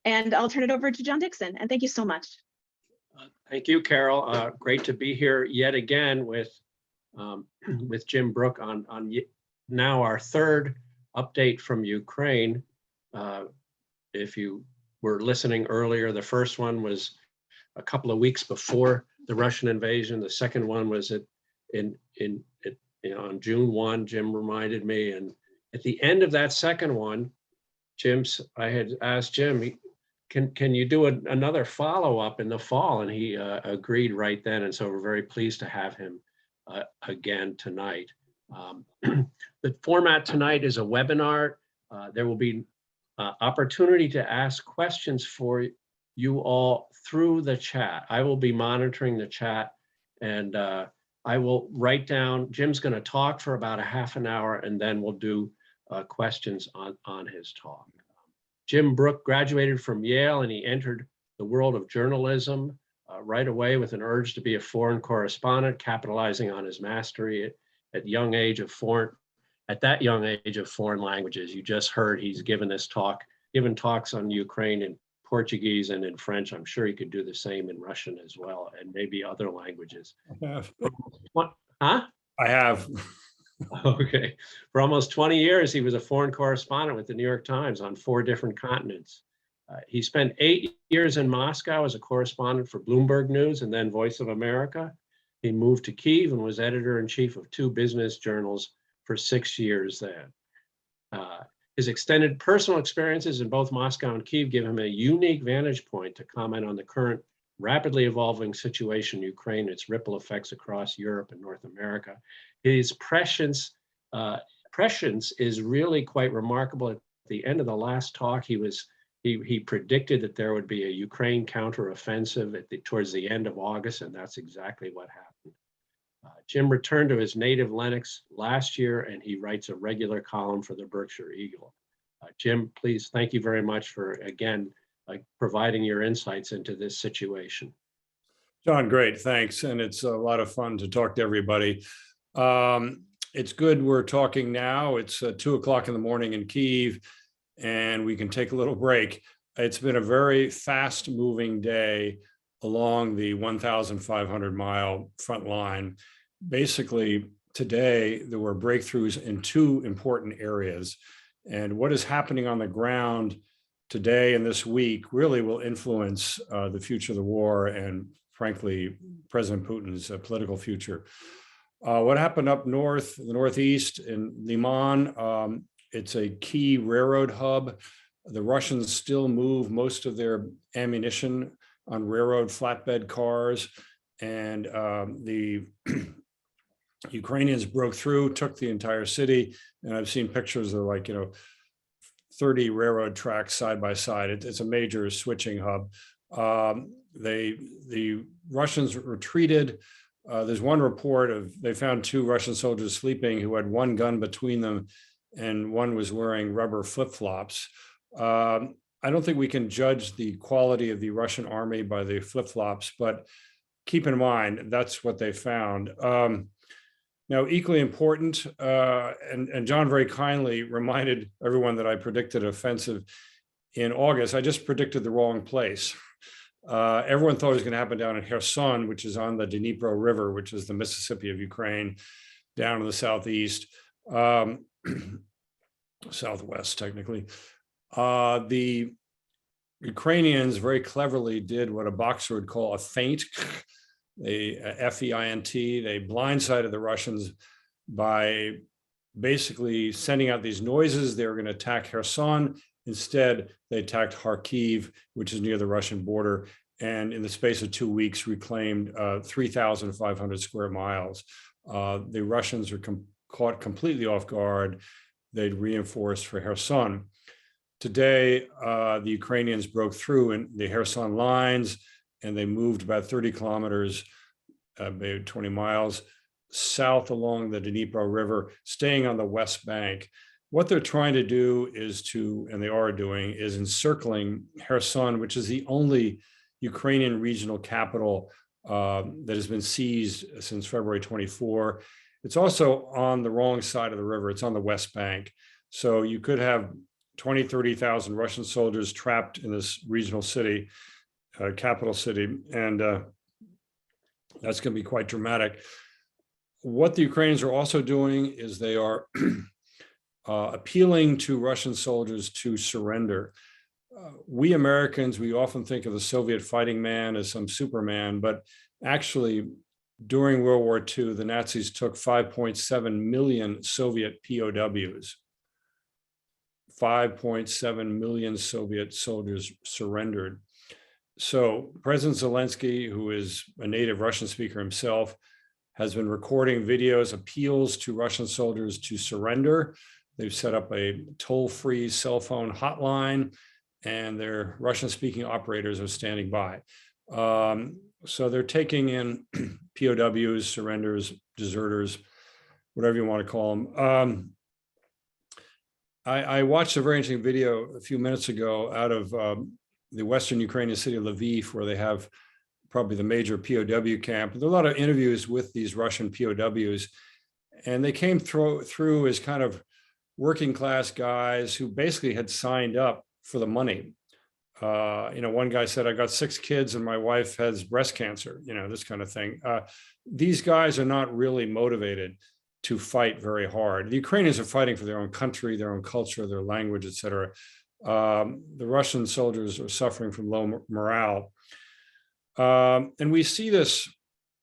And I'll turn it over to John Dixon. And thank you so much. Thank you, Carol. Great to be here yet again with Jim Brooke on now our third update from Ukraine. If you were listening earlier, the first one was a couple of weeks before the Russian invasion. The second one was on June 1, Jim reminded me. And at the end of that second one, I had asked Jim, can you do another follow-up in the fall? And he agreed right then. And so we're very pleased to have him again tonight. The format tonight is a webinar. There will be opportunity to ask questions for you all through the chat. I will be monitoring the chat, and I will write down. Jim's going to talk for about a half an hour, and then we'll do questions on his talk. Jim Brooke graduated from Yale, and he entered the world of journalism right away with an urge to be a foreign correspondent, capitalizing on his mastery at that young age of foreign languages. You just heard he's given talks on Ukraine in Portuguese and in French. I'm sure he could do the same in Russian as well, and maybe other languages. I have. What? Huh? I have. Okay. For almost 20 years, he was a foreign correspondent with the New York Times on 4 different continents. He spent 8 years in Moscow as a correspondent for Bloomberg News and then Voice of America. He moved to Kyiv and was editor-in-chief of 2 business journals for 6 years then. His extended personal experiences in both Moscow and Kyiv give him a unique vantage point to comment on the current rapidly evolving situation in Ukraine, its ripple effects across Europe and North America. His prescience is really quite remarkable. At the end of the last talk, he predicted that there would be a Ukraine counteroffensive towards the end of August, and that's exactly what happened. Jim returned to his native Lenox last year, and he writes a regular column for the Berkshire Eagle. Jim, please, thank you very much for, again, providing your insights into this situation. John, great, thanks. And it's a lot of fun to talk to everybody. It's good we're talking now. It's 2 o'clock in the morning in Kyiv, and we can take a little break. It's been a very fast moving day along the 1,500 mile front line. Basically, today, there were breakthroughs in 2 important areas. And what is happening on the ground today and this week really will influence the future of the war and, frankly, President Putin's political future. What happened up north, the northeast in Liman, it's a key railroad hub. The Russians still move most of their ammunition on railroad flatbed cars, and the Ukrainians broke through, took the entire city, and I've seen pictures of 30 railroad tracks side by side. It's a major switching hub. The Russians retreated. There's one report of they found 2 Russian soldiers sleeping who had 1 gun between them, and one was wearing rubber flip-flops. I don't think we can judge the quality of the Russian army by the flip-flops, but keep in mind, that's what they found. Now, equally important, and John very kindly reminded everyone that I predicted offensive in August. I just predicted the wrong place. Everyone thought it was going to happen down in Kherson, which is on the Dnipro River, which is the Mississippi of Ukraine, down in the southeast, southwest, technically. The Ukrainians very cleverly did what a boxer would call a feint, F-E-I-N-T. They blindsided the Russians by basically sending out these noises. They were going to attack Kherson. Instead, they attacked Kharkiv, which is near the Russian border, and in the space of 2 weeks reclaimed 3,500 square miles. The Russians were caught completely off guard. They'd reinforced for Kherson. Today, the Ukrainians broke through in the Kherson lines, and they moved about 30 kilometers, maybe 20 miles, south along the Dnipro River, staying on the west bank. What they're trying to do is and they are doing, is encircling Kherson, which is the only Ukrainian regional capital that has been seized since February 24. It's also on the wrong side of the river. It's on the west bank. So you could have 20, 30,000 Russian soldiers trapped in this regional city, capital city, and that's going to be quite dramatic. What the Ukrainians are also doing is they are appealing to Russian soldiers to surrender. We Americans, we often think of the Soviet fighting man as some Superman, but actually, during World War II, the Nazis took 5.7 million Soviet POWs. 5.7 million Soviet soldiers surrendered. So President Zelensky, who is a native Russian speaker himself, has been recording videos, appeals to Russian soldiers to surrender. They've set up a toll-free cell phone hotline, and their Russian-speaking operators are standing by. So they're taking in POWs, surrenders, deserters, whatever you want to call them. I watched a very interesting video a few minutes ago out of the Western Ukrainian city of Lviv, where they have probably the major POW camp. There are a lot of interviews with these Russian POWs, and they came through as kind of working class guys who basically had signed up for the money. One guy said, I got 6 kids and my wife has breast cancer, this kind of thing. These guys are not really motivated to fight very hard. The Ukrainians are fighting for their own country, their own culture, their language, et cetera. The Russian soldiers are suffering from low morale. And we see this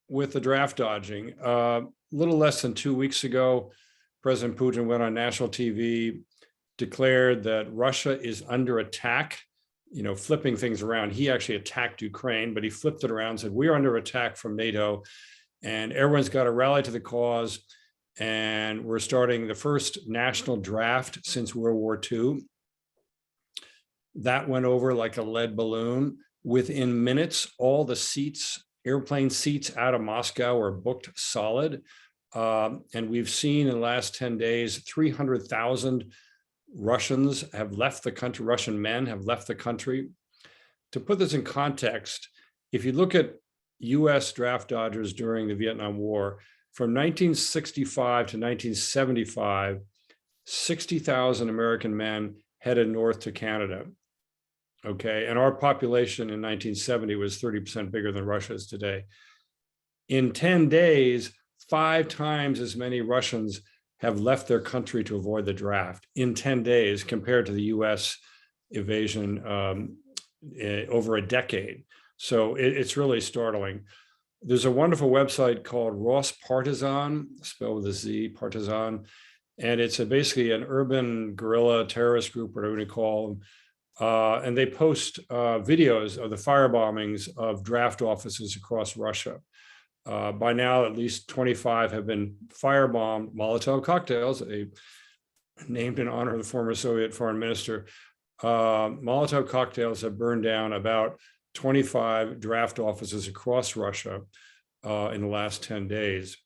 with the draft dodging. A little less than 2 weeks ago, President Putin went on national TV, declared that Russia is under attack, flipping things around. He actually attacked Ukraine, but he flipped it around and said, we're under attack from NATO, and everyone's got to rally to the cause. And we're starting the first national draft since World War II. That went over like a lead balloon. Within minutes, all the seats, airplane seats out of Moscow are booked solid. And we've seen in the last 10 days, 300,000 Russians have left the country, Russian men have left the country. To put this in context, if you look at US draft dodgers during the Vietnam War, from 1965 to 1975, 60,000 American men headed north to Canada. Okay, and our population in 1970 was 30% bigger than Russia is today. In 10 days, 5 times as many Russians have left their country to avoid the draft in 10 days compared to the US invasion over a decade. So it's really startling. There's a wonderful website called Ross Partisan, spelled with a Z, Partisan, and it's basically an urban guerrilla terrorist group, whatever you call them. And they post videos of the firebombings of draft offices across Russia. By now, at least 25 have been firebombed. Molotov cocktails, named in honor of the former Soviet foreign minister. Molotov cocktails have burned down about 25 draft offices across Russia in the last 10 days.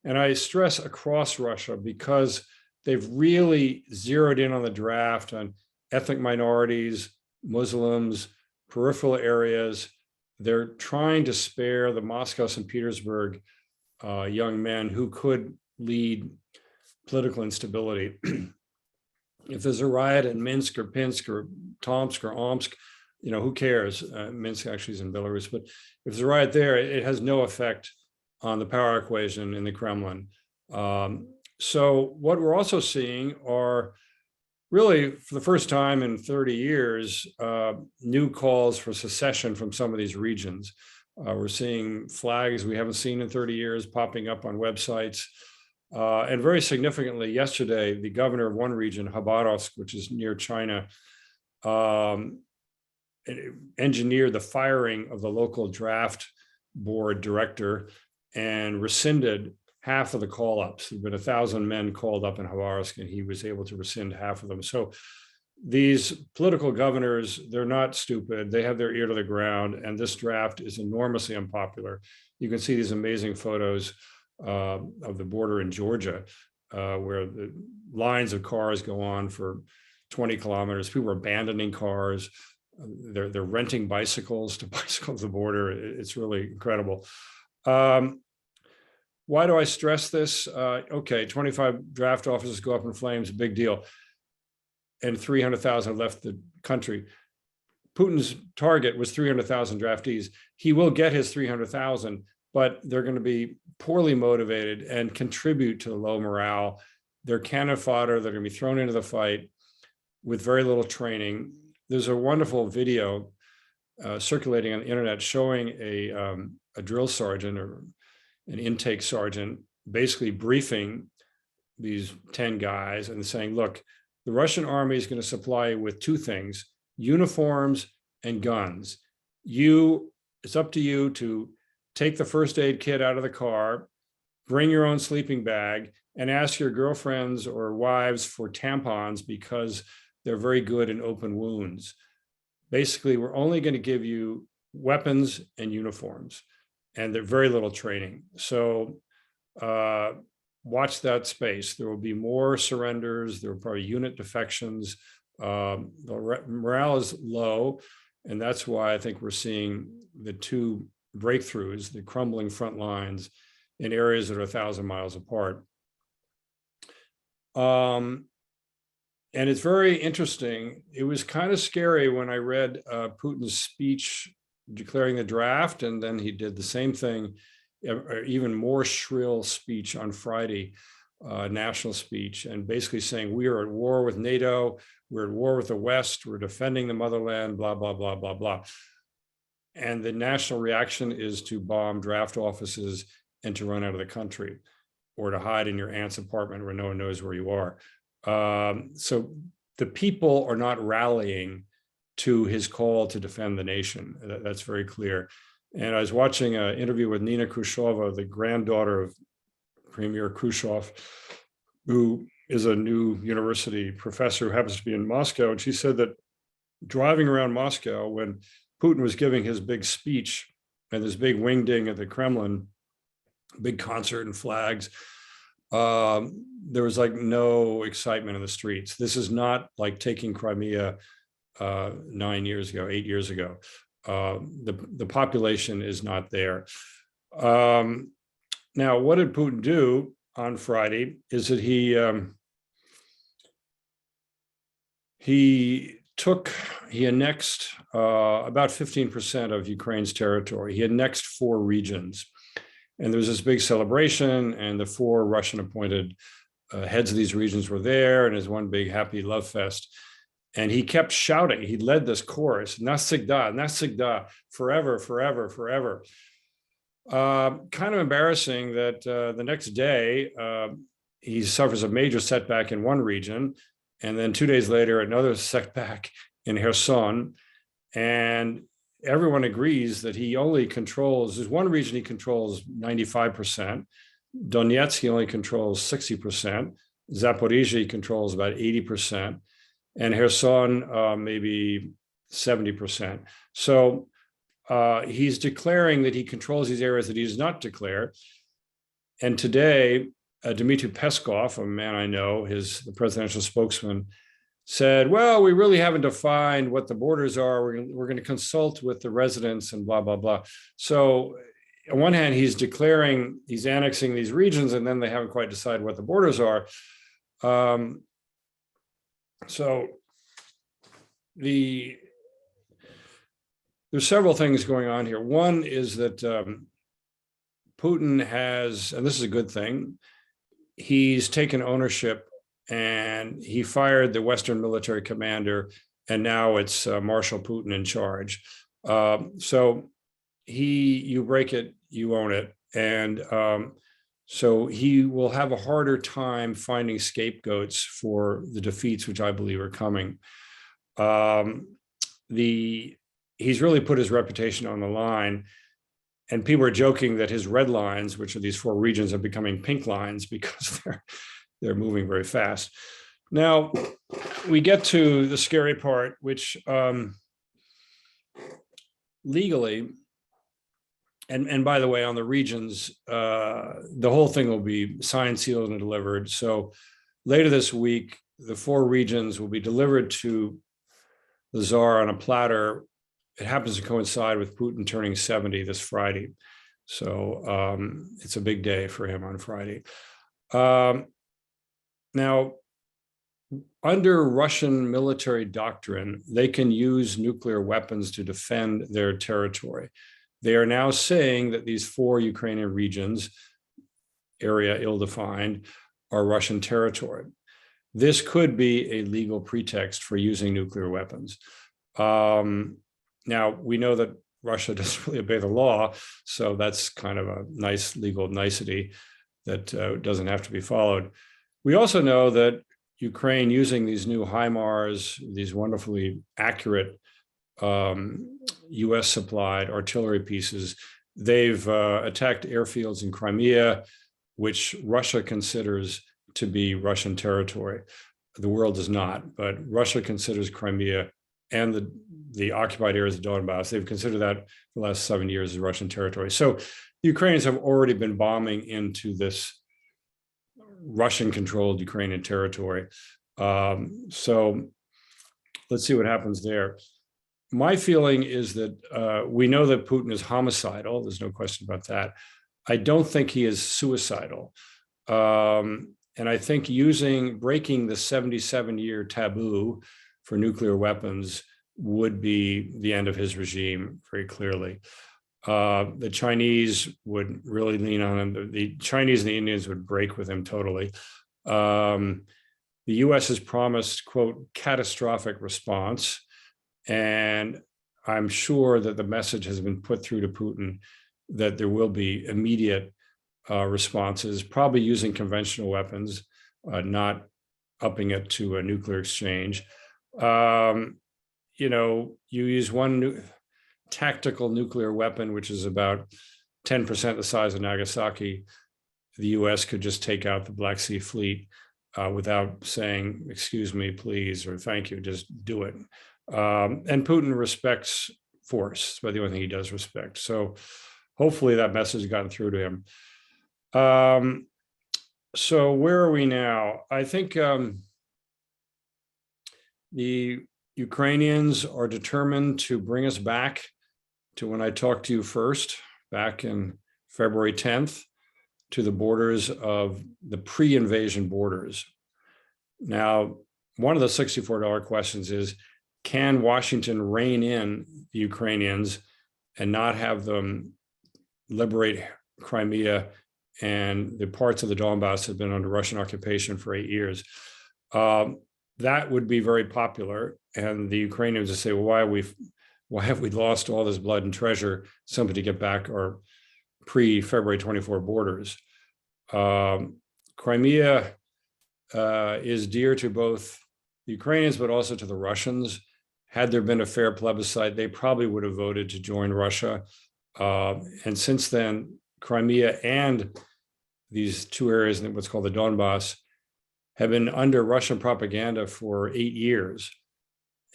And I stress across Russia because they've really zeroed in on the draft on ethnic minorities, Muslims, peripheral areas. They're trying to spare the Moscow and Petersburg young men who could lead political instability. If there's a riot in Minsk or Pinsk or Tomsk or Omsk, who cares? Minsk actually is in Belarus, but if there's a riot there, it has no effect on the power equation in the Kremlin. So what we're also seeing are really, for the first time in 30 years, new calls for secession from some of these regions. We're seeing flags we haven't seen in 30 years popping up on websites. And very significantly, yesterday, the governor of one region, Khabarovsk, which is near China, engineered the firing of the local draft board director and rescinded half of the call-ups. There've been 1,000 men called up in Khabarovsk, and he was able to rescind half of them. So these political governors, they're not stupid. They have their ear to the ground, and this draft is enormously unpopular. You can see these amazing photos of the border in Georgia, where the lines of cars go on for 20 kilometers. People are abandoning cars. They're renting bicycles to bicycle the border. It's really incredible. Why do I stress this? Okay, 25 draft offices go up in flames, big deal. and 300,000 left the country. Putin's target was 300,000 draftees. He will get his 300,000, but they're going to be poorly motivated and contribute to the low morale. They're cannon fodder. They're going to be thrown into the fight with very little training. There's a wonderful video circulating on the internet showing a drill sergeant or an intake sergeant basically briefing these 10 guys and saying, look, the Russian army is going to supply you with two things: uniforms and guns. It's up to you to take the first aid kit out of the car, bring your own sleeping bag, and ask your girlfriends or wives for tampons because they're very good in open wounds. Basically, we're only going to give you weapons and uniforms, and they're very little training. So watch that space. There will be more surrenders. There will probably unit defections. The morale is low, and that's why I think we're seeing the two breakthroughs, the crumbling front lines in areas that are 1,000 miles apart. And it's very interesting. It was kind of scary when I read Putin's speech declaring the draft, and then he did the same thing, even more shrill speech on Friday, national speech, and basically saying, we are at war with NATO, we're at war with the West, we're defending the motherland, blah, blah, blah, blah, blah. And the national reaction is to bomb draft offices and to run out of the country, or to hide in your aunt's apartment where no one knows where you are. So the people are not rallying to his call to defend the nation. That's very clear. And I was watching an interview with Nina Khrushcheva, the granddaughter of Premier Khrushchev, who is a new university professor who happens to be in Moscow. And she said that driving around Moscow when Putin was giving his big speech and this big wingding at the Kremlin, big concert and flags, there was like no excitement in the streets. This is not like taking Crimea 8 years ago. The population is not there. Now, what did Putin do on Friday is that he annexed about 15% of Ukraine's territory. He annexed 4 regions. And there was this big celebration, and the 4 Russian appointed heads of these regions were there, and it was one big happy love fest. And he kept shouting. He led this chorus, "Навсегда, навсегда, forever, forever, forever." Kind of embarrassing that the next day he suffers a major setback in one region, and then 2 days later another setback in Kherson, and everyone agrees that he only controls, there's one region he controls 95%, Donetsk he only controls 60%, Zaporizhzhia he controls about 80%, and Kherson maybe 70%. So he's declaring that he controls these areas that he does not declare. And today, Dmitry Peskov, a man I know, the presidential spokesman, said, well, we really haven't defined what the borders are. We're going to consult with the residents and blah, blah, blah. So on one hand, he's annexing these regions, and then they haven't quite decided what the borders are. So there's several things going on here. One is that Putin has, and this is a good thing, he's taken ownership, and he fired the Western military commander, and now it's Marshal Putin in charge. So you break it, you own it. And so he will have a harder time finding scapegoats for the defeats, which I believe are coming. He's really put his reputation on the line, and people are joking that his red lines, which are these 4 regions, are becoming pink lines because they're moving very fast. Now, we get to the scary part, which legally, and by the way, on the regions, the whole thing will be signed, sealed, and delivered. So later this week, the 4 regions will be delivered to the Czar on a platter. It happens to coincide with Putin turning 70 this Friday. So it's a big day for him on Friday. Now, under Russian military doctrine, they can use nuclear weapons to defend their territory. They are now saying that these 4 Ukrainian regions, area ill-defined, are Russian territory. This could be a legal pretext for using nuclear weapons. Now, we know that Russia doesn't really obey the law, so that's kind of a nice legal nicety that doesn't have to be followed. We also know that Ukraine, using these new HIMARS, these wonderfully accurate US supplied artillery pieces, they've attacked airfields in Crimea, which Russia considers to be Russian territory. The world does not, but Russia considers Crimea and the occupied areas of Donbass, they've considered that for the last 7 years as Russian territory. So the Ukrainians have already been bombing into this Russian-controlled Ukrainian territory. So let's see what happens there. My feeling is that we know that Putin is homicidal. There's no question about that. I don't think he is suicidal. And I think breaking the 77-year taboo for nuclear weapons would be the end of his regime very clearly. The Chinese would really lean on him. The Chinese and the Indians would break with him totally. The US has promised, quote, catastrophic response. And I'm sure that the message has been put through to Putin that there will be immediate responses, probably using conventional weapons, not upping it to a nuclear exchange. You use one tactical nuclear weapon, which is about 10% the size of Nagasaki. The US could just take out the Black Sea Fleet without saying, excuse me, please, or thank you, just do it. And Putin respects force. It's about the only thing he does respect. So hopefully that message has gotten through to him. So where are we now? I think the Ukrainians are determined to bring us back to when I talked to you first, back in February 10th, to the borders of the pre-invasion borders. Now, one of the $64 questions is, can Washington rein in the Ukrainians and not have them liberate Crimea and the parts of the Donbass that have been under Russian occupation for 8 years? That would be very popular. And the Ukrainians would say, well, why have we lost all this blood and treasure simply to get back our pre-February 24 borders? Crimea is dear to both the Ukrainians, but also to the Russians. Had there been a fair plebiscite, they probably would have voted to join Russia. And since then, Crimea and these 2 areas in what's called the Donbass have been under Russian propaganda for 8 years.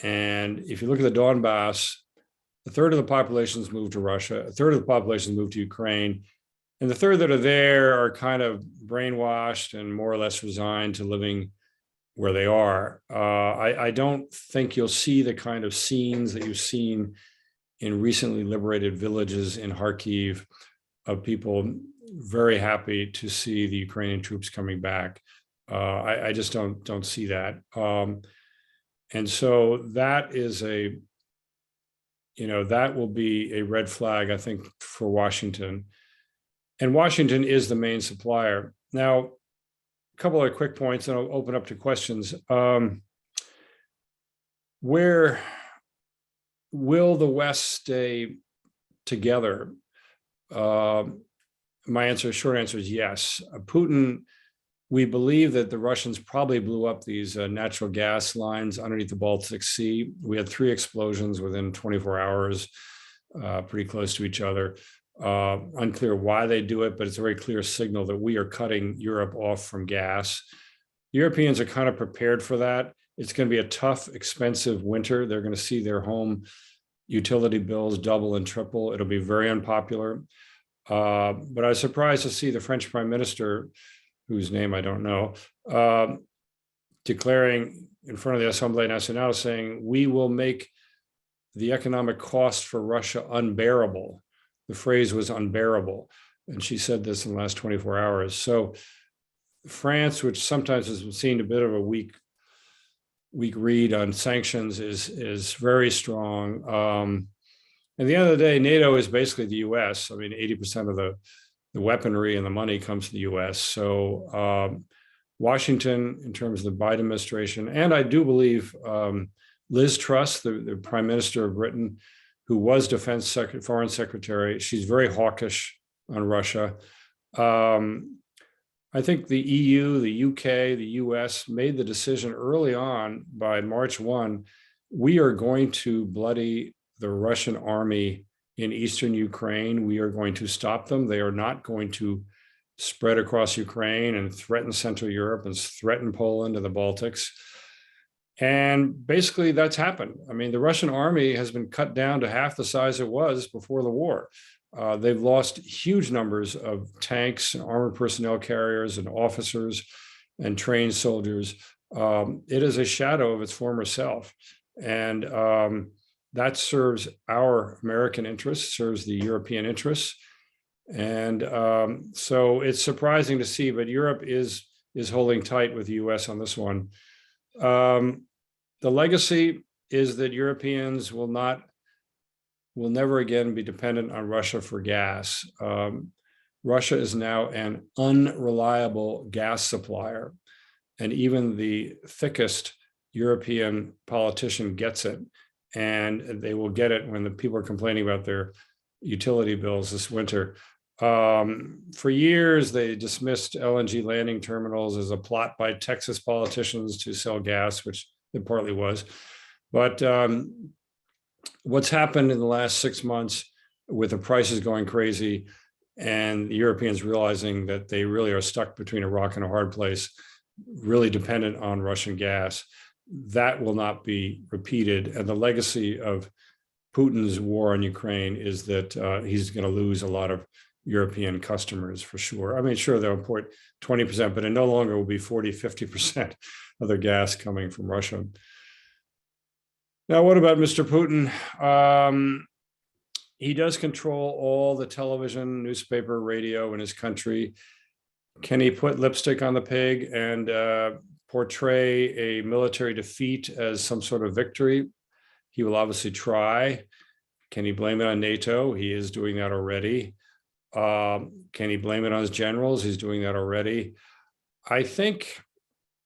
And if you look at the Donbass, a third of the population's moved to Russia, a third of the population's moved to Ukraine, and the third that are there are kind of brainwashed and more or less resigned to living where they are. I don't think you'll see the kind of scenes that you've seen in recently liberated villages in Kharkiv of people very happy to see the Ukrainian troops coming back. I just don't see that. And so that is that will be a red flag, I think, for Washington. And Washington is the main supplier. Now, a couple of quick points, and I'll open up to questions. Where will the West stay together? My short answer is yes. Putin, we believe that the Russians probably blew up these natural gas lines underneath the Baltic Sea. We had 3 explosions within 24 hours, pretty close to each other. Unclear why they do it, but it's a very clear signal that we are cutting Europe off from gas. Europeans are kind of prepared for that. It's going to be a tough, expensive winter. They're going to see their home utility bills double and triple. It'll be very unpopular. But I was surprised to see the French Prime Minister, whose name I don't know, declaring in front of the Assemblée Nationale, saying, we will make the economic cost for Russia unbearable. The phrase was unbearable. And she said this in the last 24 hours. So France, which sometimes has seen a bit of a weak week read on sanctions is very strong. At the end of the day, NATO is basically the US. I mean, 80% of the weaponry and the money comes to the US. So Washington, in terms of the Biden administration, and I do believe Liz Truss, the Prime Minister of Britain, who was Foreign Secretary, she's very hawkish on Russia. I think the EU, the UK, the US made the decision early on by March 1, we are going to bloody the Russian army in eastern Ukraine. We are going to stop them. They are not going to spread across Ukraine and threaten Central Europe and threaten Poland and the Baltics. And basically that's happened. I mean, the Russian army has been cut down to half the size it was before the war. They've lost huge numbers of tanks, and armored personnel carriers, and officers, and trained soldiers. It is a shadow of its former self. And that serves our American interests, serves the European interests. And so it's surprising to see, but Europe is holding tight with the US on this one. The legacy is that Europeans will never again be dependent on Russia for gas. Russia is now an unreliable gas supplier, and even the thickest European politician gets it, and they will get it when the people are complaining about their utility bills this winter. For years, they dismissed LNG landing terminals as a plot by Texas politicians to sell gas, which it partly was. But what's happened in the last 6 months with the prices going crazy and the Europeans realizing that they really are stuck between a rock and a hard place, really dependent on Russian gas, that will not be repeated. And the legacy of Putin's war on Ukraine is that he's going to lose a lot of European customers for sure. I mean, sure, they'll import 20%, but it no longer will be 40, 50% of their gas coming from Russia. Now, what about Mr. Putin? He does control all the television, newspaper, radio in his country. Can he put lipstick on the pig and portray a military defeat as some sort of victory? He will obviously try. Can he blame it on NATO? He is doing that already. Can he blame it on his generals? He's doing that already. I think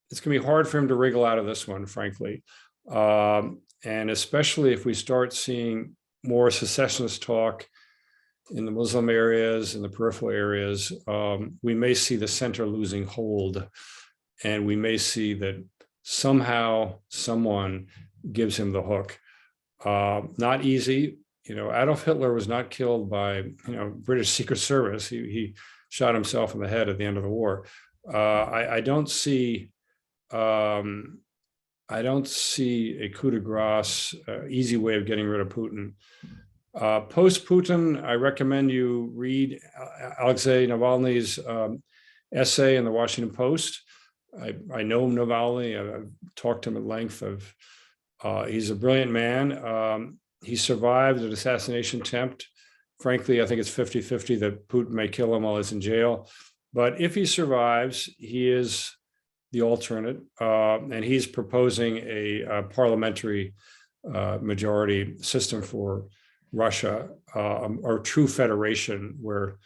it's going to be hard for him to wriggle out of this one, frankly. And especially if we start seeing more secessionist talk in the Muslim areas, in the peripheral areas, we may see the center losing hold. And we may see that somehow someone gives him the hook. Not easy. You know, Adolf Hitler was not killed by, British Secret Service. He shot himself in the head at the end of the war. I don't see a coup de grace, easy way of getting rid of Putin. Post-Putin, I recommend you read Alexei Navalny's essay in the Washington Post. I know Navalny. I've talked to him at length. He's a brilliant man. He survived an assassination attempt. Frankly, I think it's 50-50 that Putin may kill him while he's in jail. But if he survives, he is the alternate. And he's proposing a parliamentary majority system for Russia, or true federation where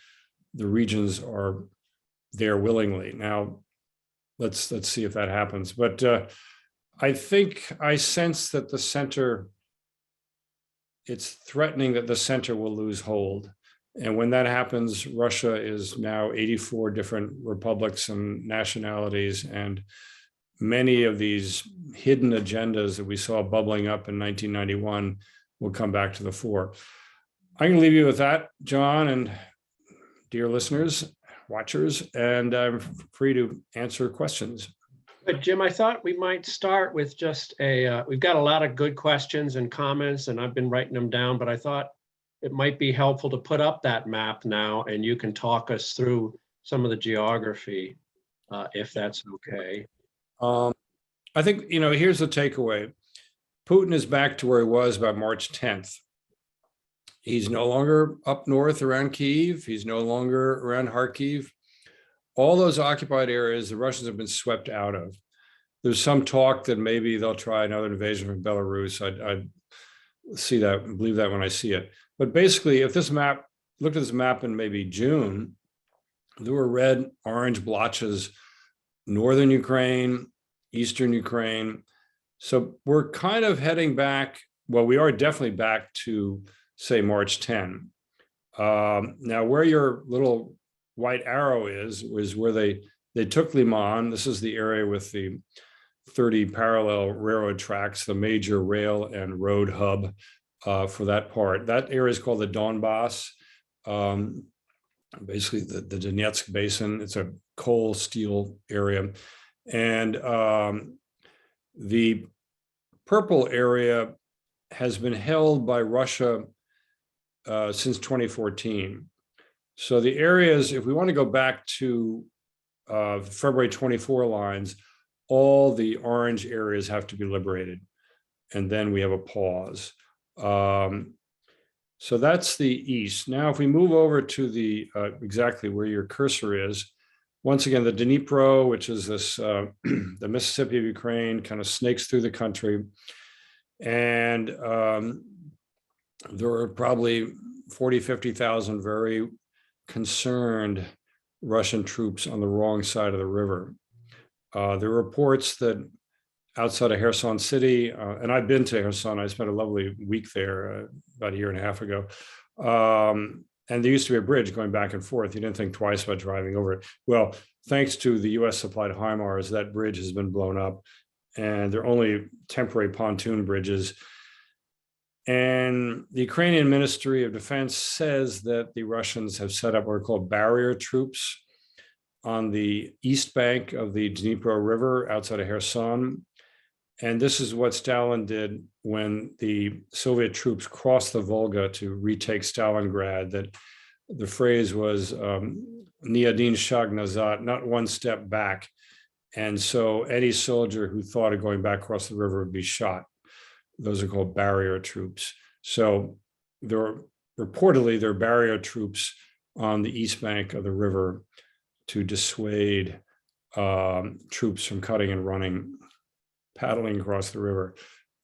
the regions are there willingly. Now, let's see if that happens. But I sense that the center, it's threatening that the center will lose hold. And when that happens, Russia is now 84 different republics and nationalities, and many of these hidden agendas that we saw bubbling up in 1991 will come back to the fore. I'm going to leave you with that, John, and dear listeners, watchers, and I'm free to answer questions. But Jim, I thought we might start with just we've got a lot of good questions and comments, and I've been writing them down, but I thought it might be helpful to put up that map now, and you can talk us through some of the geography, if that's okay. I think, here's the takeaway. Putin is back to where he was by March 10th. He's no longer up north around Kyiv. He's no longer around Kharkiv. All those occupied areas, the Russians have been swept out of. There's some talk that maybe they'll try another invasion from Belarus. I see that, believe that when I see it. But basically, if this map, look at this map in maybe June, there were red, orange blotches, northern Ukraine, eastern Ukraine. So we're kind of heading back. Well, we are definitely back to, say, March 10. Now, where your little white arrow is where they took Liman. This is the area with the 30 parallel railroad tracks, the major rail and road hub for that part. That area is called the Donbass, basically the Donetsk basin. It's a coal steel area. And the purple area has been held by Russia since 2014. So the areas, if we want to go back to February 24 lines, all the orange areas have to be liberated. And then we have a pause. So that's the east. Now, if we move over to the exactly where your cursor is, once again, the Dnipro, which is this, the Mississippi of Ukraine, kind of snakes through the country. And there are probably 40, 50,000 very concerned Russian troops on the wrong side of the river. There are reports that outside of Kherson City, and I've been to Kherson, I spent a lovely week there about a year and a half ago. And there used to be a bridge going back and forth. You didn't think twice about driving over it. Well, thanks to the US supplied HIMARS, that bridge has been blown up and they're only temporary pontoon bridges. And the Ukrainian Ministry of Defense says that the Russians have set up what are called barrier troops on the east bank of the Dnipro River outside of Kherson. And this is what Stalin did when the Soviet troops crossed the Volga to retake Stalingrad, that the phrase was "Ni один shag nazad," not one step back. And so any soldier who thought of going back across the river would be shot. Those are called barrier troops. So reportedly there are barrier troops on the east bank of the river to dissuade troops from cutting and running, paddling across the river.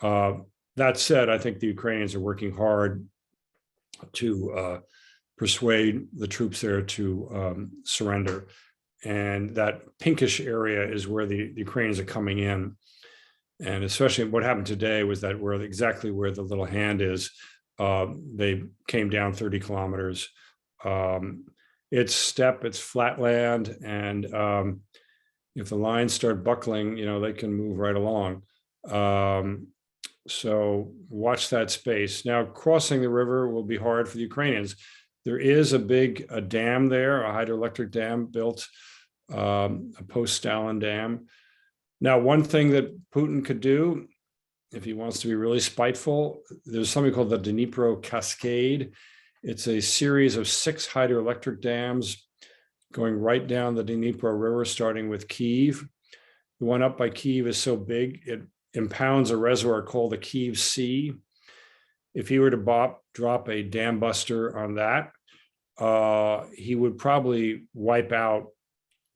That said, I think the Ukrainians are working hard to persuade the troops there to surrender. And that pinkish area is where the Ukrainians are coming in. And especially what happened today was that exactly where the little hand is, they came down 30 kilometers. It's steppe, it's flat land, and if the lines start buckling, they can move right along. So watch that space. Now, crossing the river will be hard for the Ukrainians. There is a big dam there, a hydroelectric dam built, a post-Stalin dam. Now, one thing that Putin could do, if he wants to be really spiteful, there's something called the Dnipro Cascade. It's a series of 6 hydroelectric dams going right down the Dnipro River, starting with Kyiv. The one up by Kyiv is so big, it impounds a reservoir called the Kyiv Sea. If he were to drop a dam buster on that, he would probably wipe out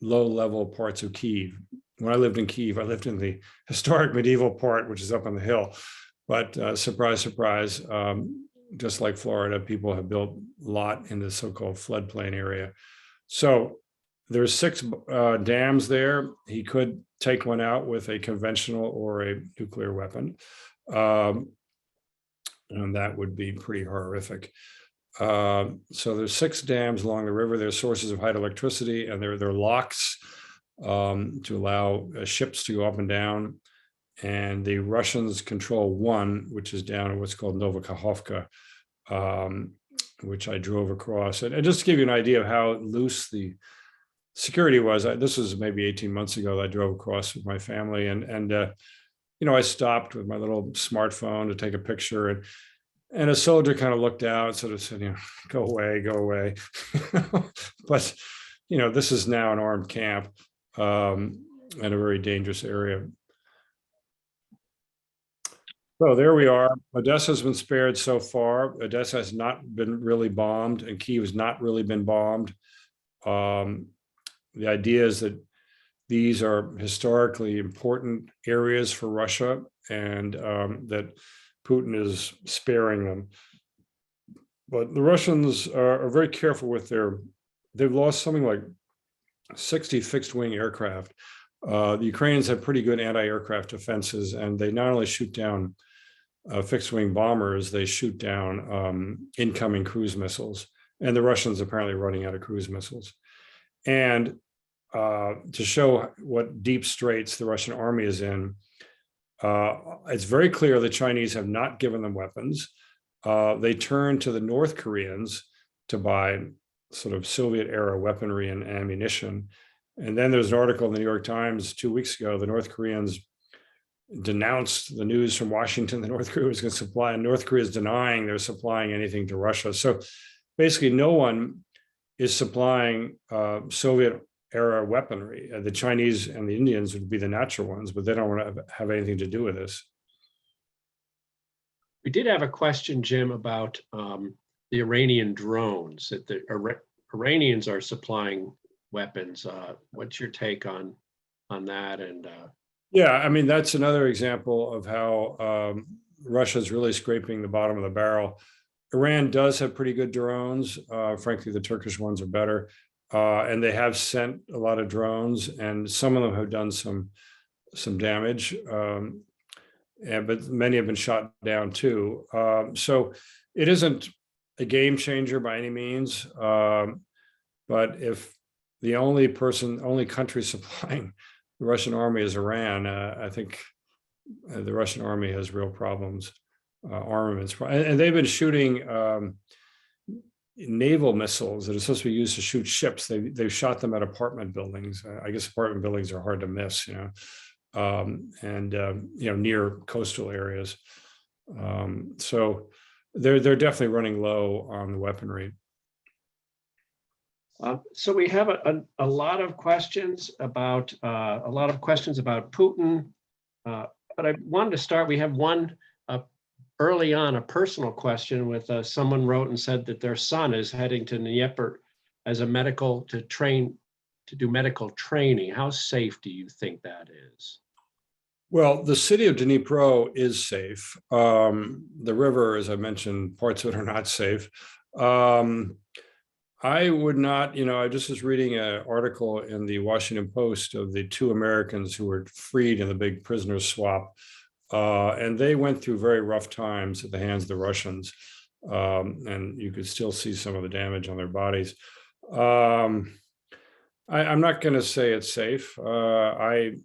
low-level parts of Kyiv. When I lived in Kyiv, I lived in the historic medieval part, which is up on the hill. But surprise, surprise, just like Florida, people have built a lot in the so-called floodplain area. So there's 6 dams there. He could take one out with a conventional or a nuclear weapon. And that would be pretty horrific. So there's 6 dams along the river. There's sources of hydroelectricity, and there are locks to allow ships to go up and down. And the Russians control one, which is down in what's called Novokakhovka, which I drove across. And just to give you an idea of how loose the security was, this was maybe 18 months ago that I drove across with my family. And I stopped with my little smartphone to take a picture. And a soldier kind of looked out, sort of said, go away, go away. But, this is now an armed camp in a very dangerous area. So there we are. Odessa has been spared so far. Odessa has not been really bombed, and Kyiv has not really been bombed. The idea is that these are historically important areas for Russia, and that Putin is sparing them. But the Russians are very careful with they've lost something like 60 fixed wing aircraft. The Ukrainians have pretty good anti-aircraft defenses, and they not only shoot down fixed wing bombers, they shoot down incoming cruise missiles. And the Russians apparently running out of cruise missiles. And to show what deep straits the Russian army is in, it's very clear the Chinese have not given them weapons. They turned to the North Koreans to buy sort of Soviet era weaponry and ammunition. And then there's an article in the New York Times 2 weeks ago, the North Koreans denounced the news from Washington that North Korea was going to supply, and North Korea is denying they're supplying anything to Russia. So basically no one is supplying Soviet era weaponry. The Chinese and the Indians would be the natural ones, but they don't want to have anything to do with this. We did have a question, Jim, about the Iranian drones, that the Iranians are supplying weapons. What's your take on that? And yeah, I mean, that's another example of how Russia's really scraping the bottom of the barrel. Iran does have pretty good drones. Frankly, the Turkish ones are better. And they have sent a lot of drones, and some of them have done some damage. But many have been shot down too. So it isn't a game changer by any means. But if the only country supplying the Russian army is Iran, I think the Russian army has real problems, armaments. And they've been shooting naval missiles that are supposed to be used to shoot ships. They've shot them at apartment buildings. I guess apartment buildings are hard to miss, near coastal areas. So they're definitely running low on the weaponry. So we have a lot of questions about Putin, but I wanted to start. We have one early on, a personal question with someone wrote and said that their son is heading to Dnieper as a to do medical training. How safe do you think that is? Well, the city of Dnipro is safe. The river, as I mentioned, parts of it are not safe. I would not, I just was reading an article in the Washington Post of the 2 Americans who were freed in the big prisoner swap. And they went through very rough times at the hands of the Russians. And you could still see some of the damage on their bodies. I'm not going to say it's safe. I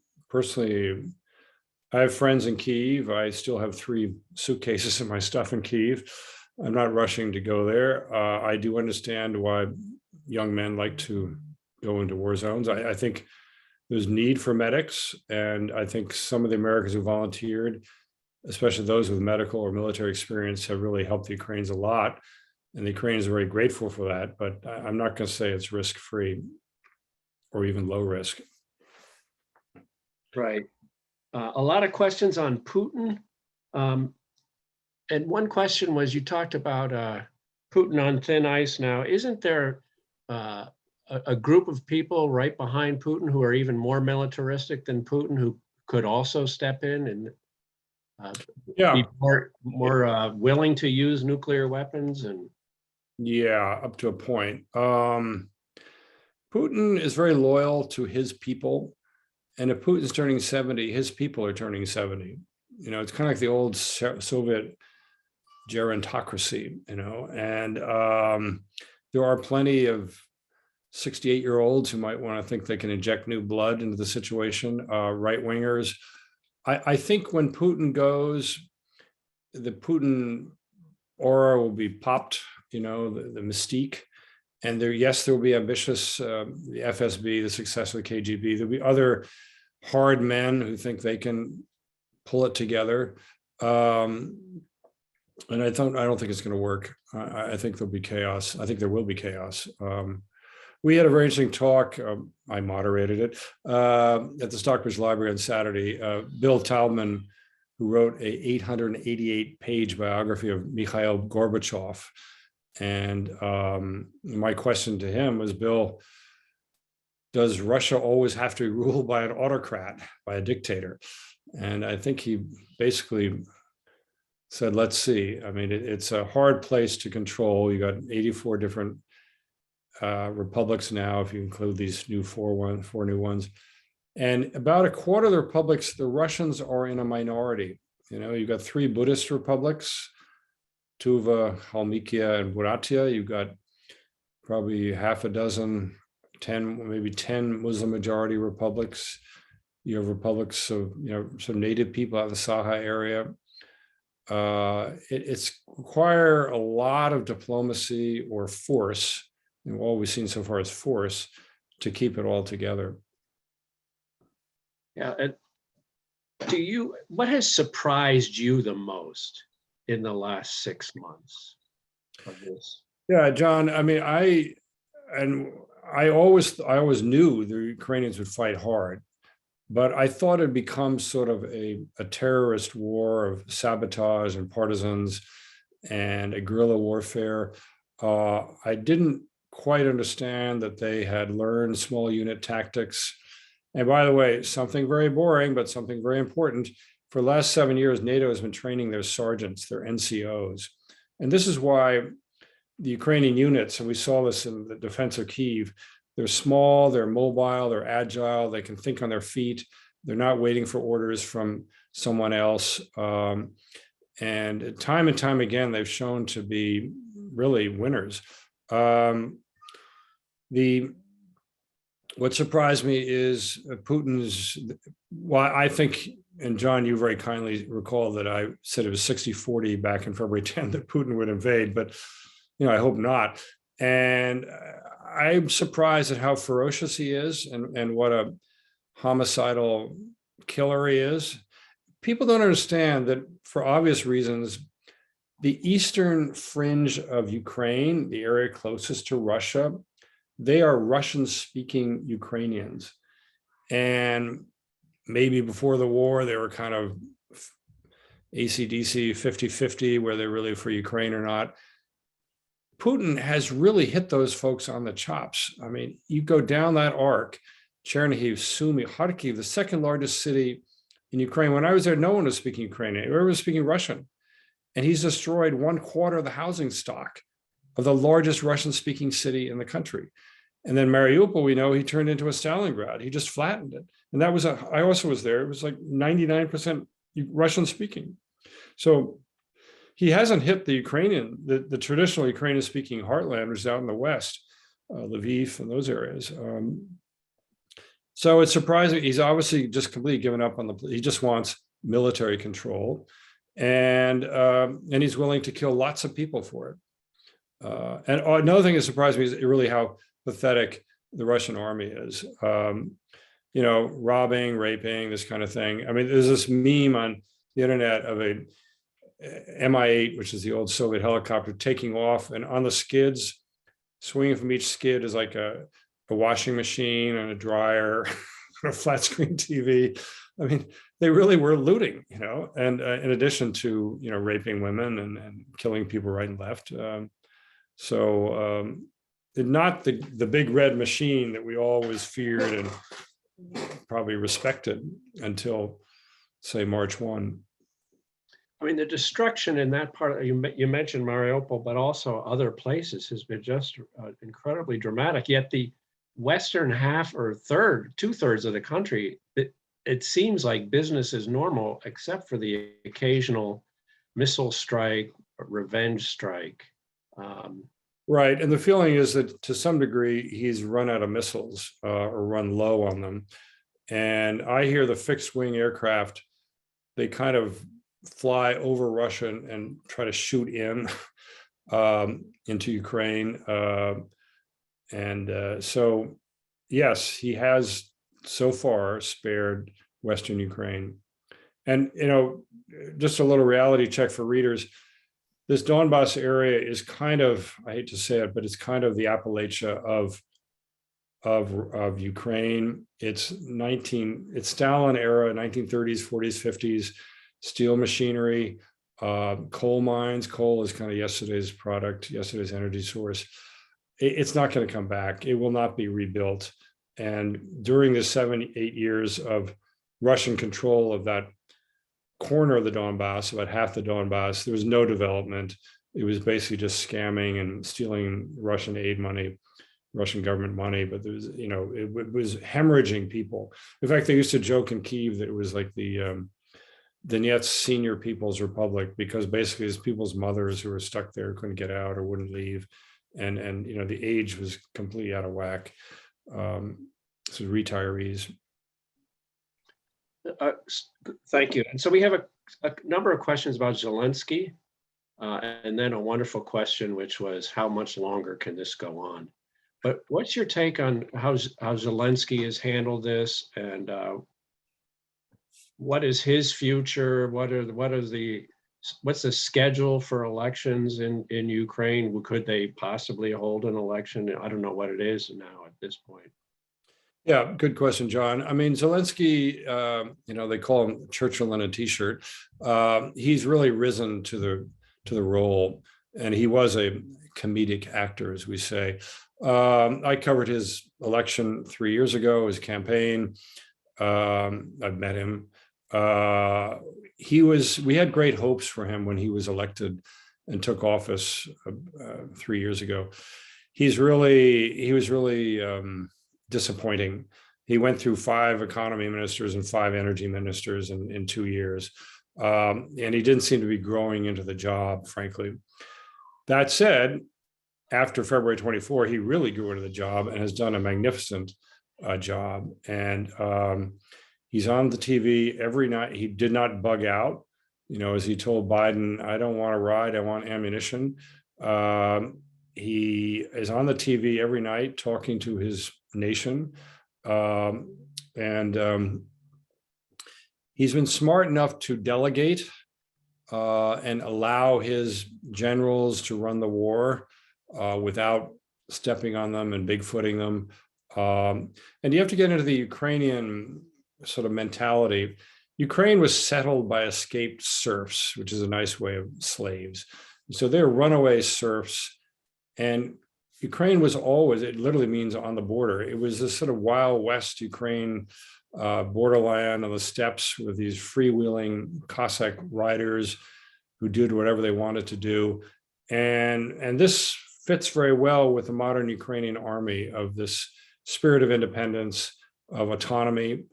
have friends in Kyiv. I still have 3 suitcases of my stuff in Kyiv. I'm not rushing to go there. I do understand why young men like to go into war zones. I think there's need for medics, and I think some of the Americans who volunteered, especially those with medical or military experience, have really helped the Ukrainians a lot, and the Ukrainians are very grateful for that. But I'm not going to say it's risk-free or even low risk. Right. A lot of questions on Putin. And one question was, you talked about Putin on thin ice now. Isn't there a group of people right behind Putin who are even more militaristic than Putin, who could also step in and be more willing to use nuclear weapons? And yeah, up to a point. Putin is very loyal to his people. And if Putin's turning 70, his people are turning 70. It's kind of like the old Soviet gerontocracy, and there are plenty of 68-year-olds who might want to think they can inject new blood into the situation, right-wingers. I think when Putin goes, the Putin aura will be popped, the mystique. And there will be ambitious, the FSB, the successor KGB. There'll be other hard men who think they can pull it together. And I don't think it's going to work. I think there'll be chaos. I think there will be chaos. We had a very interesting talk. I moderated it at the Stockbridge Library on Saturday. Bill Taubman, who wrote a 888-page biography of Mikhail Gorbachev. And my question to him was, Bill, does Russia always have to be ruled by an autocrat, by a dictator? And I think he basically said, let's see. I mean, it's a hard place to control. You got 84 different republics now, if you include these four new ones. And about a quarter of the republics, the Russians are in a minority. You know, you've got 3 Buddhist republics, Tuva, Kalmykia, and Buryatia. You've got probably half a dozen, 10, maybe 10 Muslim majority republics. You have republics of, you know, some native people out of the Saha area. It's require a lot of diplomacy or force, and all we've seen so far is force, to keep it all together. Yeah. What has surprised you the most in the last 6 months of this? Yeah, John, I mean, I always knew the Ukrainians would fight hard, but I thought it'd become sort of a terrorist war of sabotage and partisans and a guerrilla warfare. I didn't quite understand that they had learned small unit tactics. And by the way, something very boring, but something very important. For the last 7 years, NATO has been training their sergeants, their NCOs. And this is why the Ukrainian units, and we saw this in the defense of Kyiv, they're small, they're mobile, they're agile, they can think on their feet. They're not waiting for orders from someone else. And time again, they've shown to be really winners. What surprised me is Putin's, well, I think, and John, you very kindly recall that I said it was 60-40 back in February 10 that Putin would invade, but you know, I hope not. And I'm surprised at how ferocious he is and what a homicidal killer he is. People don't understand that, for obvious reasons, the eastern fringe of Ukraine, the area closest to Russia, they are Russian-speaking Ukrainians. And maybe before the war, they were kind of AC/DC 50-50, where they're really for Ukraine or not. Putin has really hit those folks on the chops. I mean, you go down that arc, Chernihiv, Sumy, Kharkiv, the second largest city in Ukraine. When I was there, no one was speaking Ukrainian. Everyone was speaking Russian. And he's destroyed 1/4 of the housing stock of the largest Russian-speaking city in the country. And then Mariupol, we know he turned into a Stalingrad. He just flattened it. And that was, I also was there. It was like 99% Russian-speaking. So he hasn't hit the Ukrainian, the traditional Ukrainian-speaking heartland, which is out in the west, Lviv and those areas. So it's surprising. He's obviously just completely given up on he just wants military control, and he's willing to kill lots of people for it. And another thing that surprised me is really how pathetic the Russian army is. You know, robbing, raping, this kind of thing. I mean, there's this meme on the internet of a Mi-8, which is the old Soviet helicopter, taking off, and on the skids, swinging from each skid is like a washing machine and a dryer, a flat screen TV. I mean, they really were looting, you know, and in addition to, you know, raping women and killing people right and left. Not the big red machine that we always feared and probably respected until, say, March 1. I mean, the destruction in that part, you mentioned Mariupol, but also other places has been just incredibly dramatic. Yet the western half or 2/3 of the country, it seems like business is normal, except for the occasional missile strike, revenge strike. Right, and the feeling is that to some degree he's run out of missiles or run low on them. And I hear the fixed wing aircraft, they kind of fly over Russia and try to shoot in into Ukraine. So yes, he has so far spared Western Ukraine. And, you know, just a little reality check for readers. This Donbass area is kind of, I hate to say it, but it's kind of the Appalachia of Ukraine. It's Stalin era, 1930s, 40s, 50s, steel machinery, coal mines. Coal is kind of yesterday's product, yesterday's energy source. It's not going to come back. It will not be rebuilt. And during the 7-8 years of Russian control of that corner of the Donbass, about half the Donbass, there was no development. It was basically just scamming and stealing Russian aid money, Russian government money, but there was, it was hemorrhaging people. In fact, they used to joke in Kyiv that it was like the Donetsk Senior People's Republic, because basically it's people's mothers who were stuck there, couldn't get out or wouldn't leave. And the age was completely out of whack. So retirees. Thank you. And so we have a number of questions about Zelensky, and then a wonderful question, which was how much longer can this go on? But what's your take on how Zelensky has handled this, and what is his future? What's the schedule for elections in Ukraine? Could they possibly hold an election? I don't know what it is now at this point. Yeah, good question, John. I mean, Zelensky, they call him Churchill in a t-shirt. He's really risen to the role, and he was a comedic actor, as we say. I covered his election 3 years ago, his campaign. I've met him. We had great hopes for him when he was elected and took office 3 years ago. He was really disappointing. He went through 5 economy ministers and 5 energy ministers in 2 years. And he didn't seem to be growing into the job, frankly. That said, after February 24, he really grew into the job and has done a magnificent job. And he's on the TV every night. He did not bug out, as he told Biden, I don't want to ride, I want ammunition. He is on the TV every night talking to his nation. And he's been smart enough to delegate and allow his generals to run the war without stepping on them and bigfooting them. And you have to get into the Ukrainian sort of mentality. Ukraine was settled by escaped serfs, which is a nice way of slaves. So they're runaway serfs. And Ukraine was always, it literally means on the border. It was this sort of Wild West Ukraine borderland on the steppes with these freewheeling Cossack riders who did whatever they wanted to do. And this fits very well with the modern Ukrainian army, of this spirit of independence, of autonomy.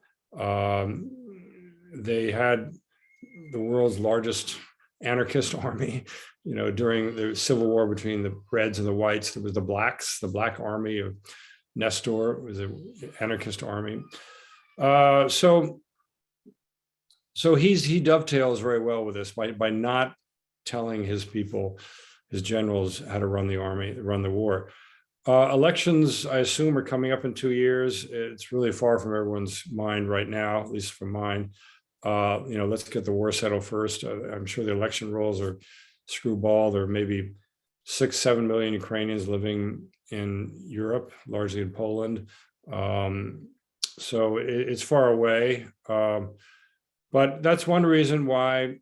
They had the world's largest anarchist army. During the civil war between the Reds and the Whites, there was the Blacks, the Black Army of Nestor. It was an anarchist army. So he dovetails very well with this by not telling his people, his generals, how to run the army, run the war. Elections, I assume, are coming up in 2 years. It's really far from everyone's mind right now, at least from mine. Let's get the war settled first. I'm sure the election rolls are screwball. There are maybe 6-7 million Ukrainians living in Europe, largely in Poland. So it's far away. But that's one reason why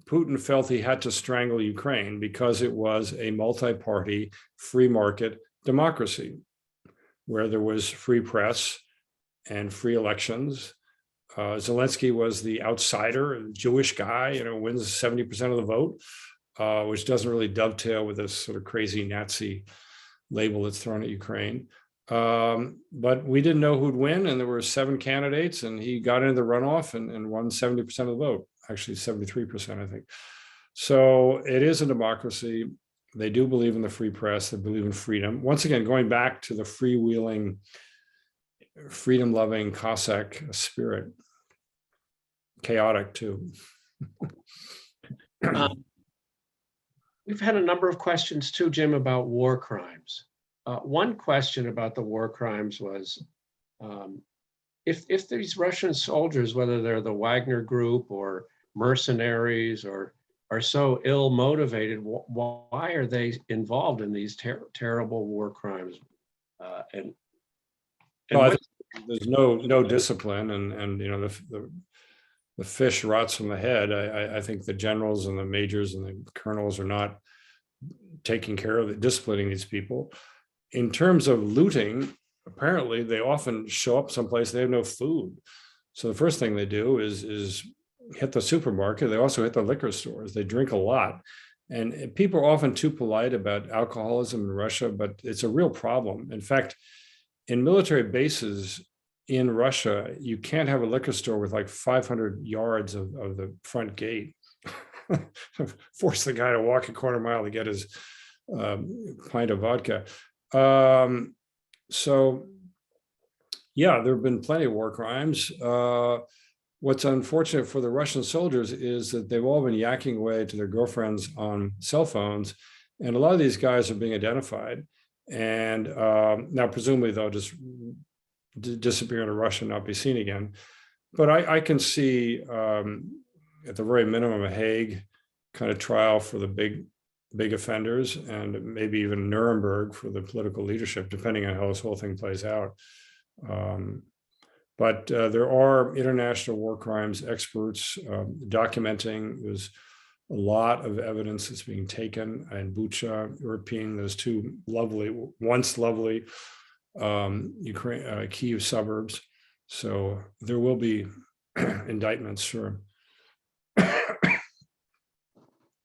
Putin felt he had to strangle Ukraine, because it was a multi-party, free market democracy where there was free press and free elections. Zelensky was the outsider, Jewish guy, wins 70% of the vote, which doesn't really dovetail with this sort of crazy Nazi label that's thrown at Ukraine. But we didn't know who'd win, and there were 7 candidates, and he got into the runoff and won 70% of the vote, actually 73%, I think. So it is a democracy. They do believe in the free press. They believe in freedom. Once again, going back to the freewheeling, freedom-loving Cossack spirit. Chaotic too. We've had a number of questions too, Jim, about war crimes. One question about the war crimes was, if these Russian soldiers, whether they're the Wagner group or mercenaries, or are so ill motivated, why are they involved in these terrible war crimes? There's no discipline, and the fish rots from the head. I think the generals and the majors and the colonels are not taking care of disciplining these people. In terms of looting, apparently they often show up someplace they have no food. So the first thing they do is hit the supermarket. They also hit the liquor stores. They drink a lot. And people are often too polite about alcoholism in Russia, but it's a real problem. In fact, in military bases in Russia, you can't have a liquor store with like 500 yards of the front gate. Force the guy to walk a quarter mile to get his pint of vodka. So, yeah, there have been plenty of war crimes. What's unfortunate for the Russian soldiers is that they've all been yakking away to their girlfriends on cell phones, and a lot of these guys are being identified. And now, presumably, they'll just disappear into Russia and not be seen again. But I can see, at the very minimum, a Hague kind of trial for the big offenders, and maybe even Nuremberg for the political leadership, depending on how this whole thing plays out. But there are international war crimes experts documenting. There's a lot of evidence that's being taken in Bucha, Irpin, those two once lovely Kyiv suburbs. So there will be indictments, sure.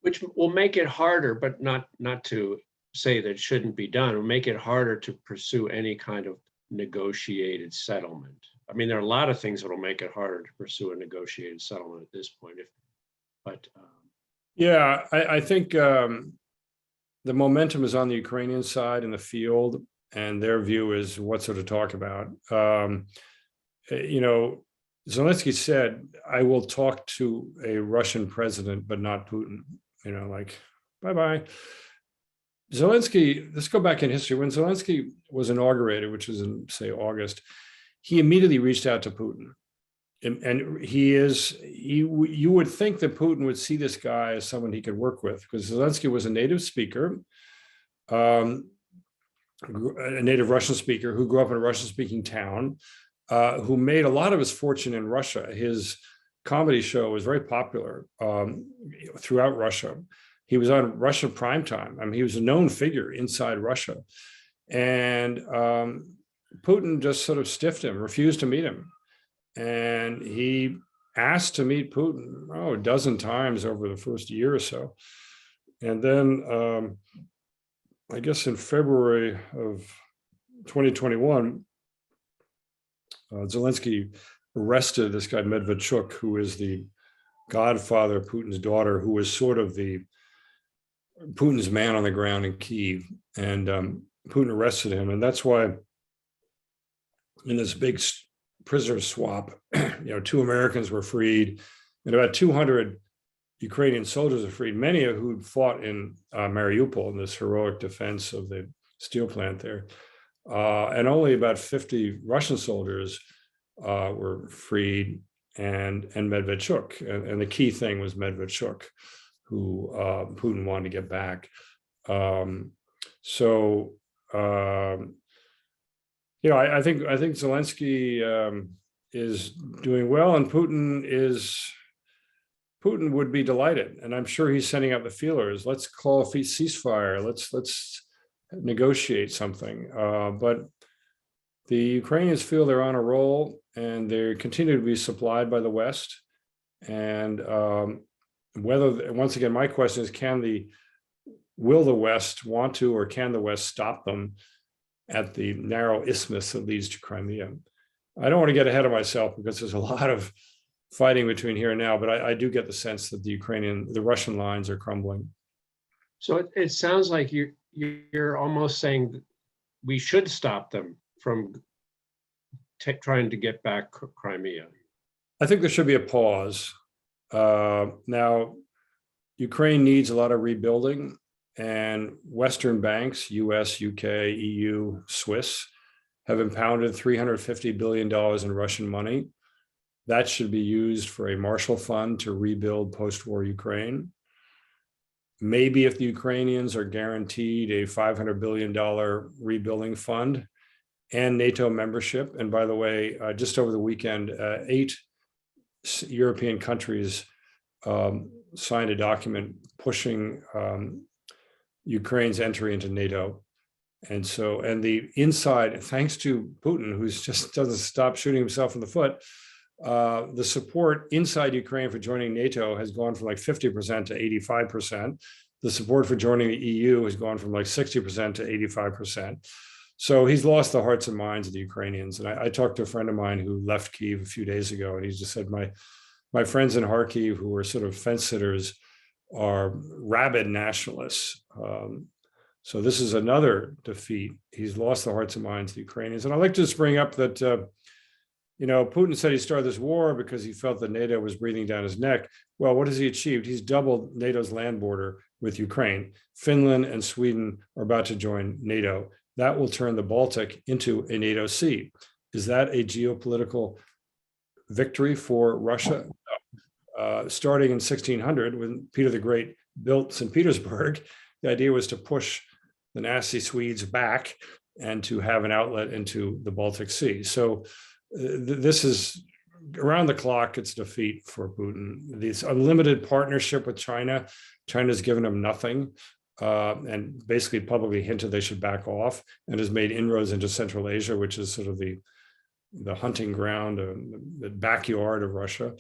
Which will make it harder, but not to say that it shouldn't be done. It will make it harder to pursue any kind of negotiated settlement. I mean, there are a lot of things that will make it harder to pursue a negotiated settlement at this point. Yeah, I think the momentum is on the Ukrainian side in the field, and their view is what's there to talk about. Zelensky said, "I will talk to a Russian president, but not Putin." Bye-bye. Zelensky, let's go back in history. When Zelensky was inaugurated, which was in, say, August, he immediately reached out to Putin. And you would think that Putin would see this guy as someone he could work with, because Zelensky was a native speaker, a native Russian speaker who grew up in a Russian-speaking town, who made a lot of his fortune in Russia. His comedy show was very popular throughout Russia. He was on Russia primetime. I mean, he was a known figure inside Russia. And Putin just sort of stiffed him, refused to meet him. And he asked to meet Putin, a dozen times over the first year or so. And then I guess in February of 2021, Zelensky arrested this guy Medvedchuk, who is the godfather of Putin's daughter, who was sort of Putin's man on the ground in Kyiv. And Putin arrested him. And that's why in this big prisoner swap, 2 Americans were freed, and about 200 Ukrainian soldiers were freed, many of who fought in Mariupol in this heroic defense of the steel plant there. And only about 50 Russian soldiers were freed, and Medvedchuk. And the key thing was Medvedchuk, who Putin wanted to get back. I think Zelensky is doing well, and Putin would be delighted, and I'm sure he's sending out the feelers. Let's call a ceasefire. Let's negotiate something. But the Ukrainians feel they're on a roll, and they continue to be supplied by the West. And once again, my question is, will the West want to, or can the West stop them at the narrow isthmus that leads to Crimea? I don't want to get ahead of myself, because there's a lot of fighting between here and now, but I do get the sense that the Russian lines are crumbling. So it sounds like you're almost saying that we should stop them from trying to get back Crimea. I think there should be a pause. Now, Ukraine needs a lot of rebuilding, and Western banks, US, UK, EU, Swiss, have impounded $350 billion in Russian money. That should be used for a Marshall Fund to rebuild post-war Ukraine. Maybe if the Ukrainians are guaranteed a $500 billion rebuilding fund and NATO membership. And by the way, just over the weekend, 8 European countries signed a document pushing Ukraine's entry into NATO. And so, and the inside, thanks to Putin, who's just doesn't stop shooting himself in the foot, the support inside Ukraine for joining NATO has gone from like 50% to 85%. The support for joining the EU has gone from like 60% to 85%. So he's lost the hearts and minds of the Ukrainians. And I talked to a friend of mine who left Kyiv a few days ago, and he just said, my friends in Kharkiv who are sort of fence sitters are rabid nationalists. So this is another defeat. He's lost the hearts and minds of the Ukrainians. And I'd like to just bring up that, Putin said he started this war because he felt that NATO was breathing down his neck. Well, what has he achieved? He's doubled NATO's land border with Ukraine. Finland and Sweden are about to join NATO. That will turn the Baltic into a NATO sea. Is that a geopolitical victory for Russia? Starting in 1600, when Peter the Great built St. Petersburg, the idea was to push the nasty Swedes back and to have an outlet into the Baltic Sea. So this is around the clock, it's defeat for Putin. This unlimited partnership with China, China's given him nothing, and basically publicly hinted they should back off, and has made inroads into Central Asia, which is sort of the hunting ground, the backyard of Russia.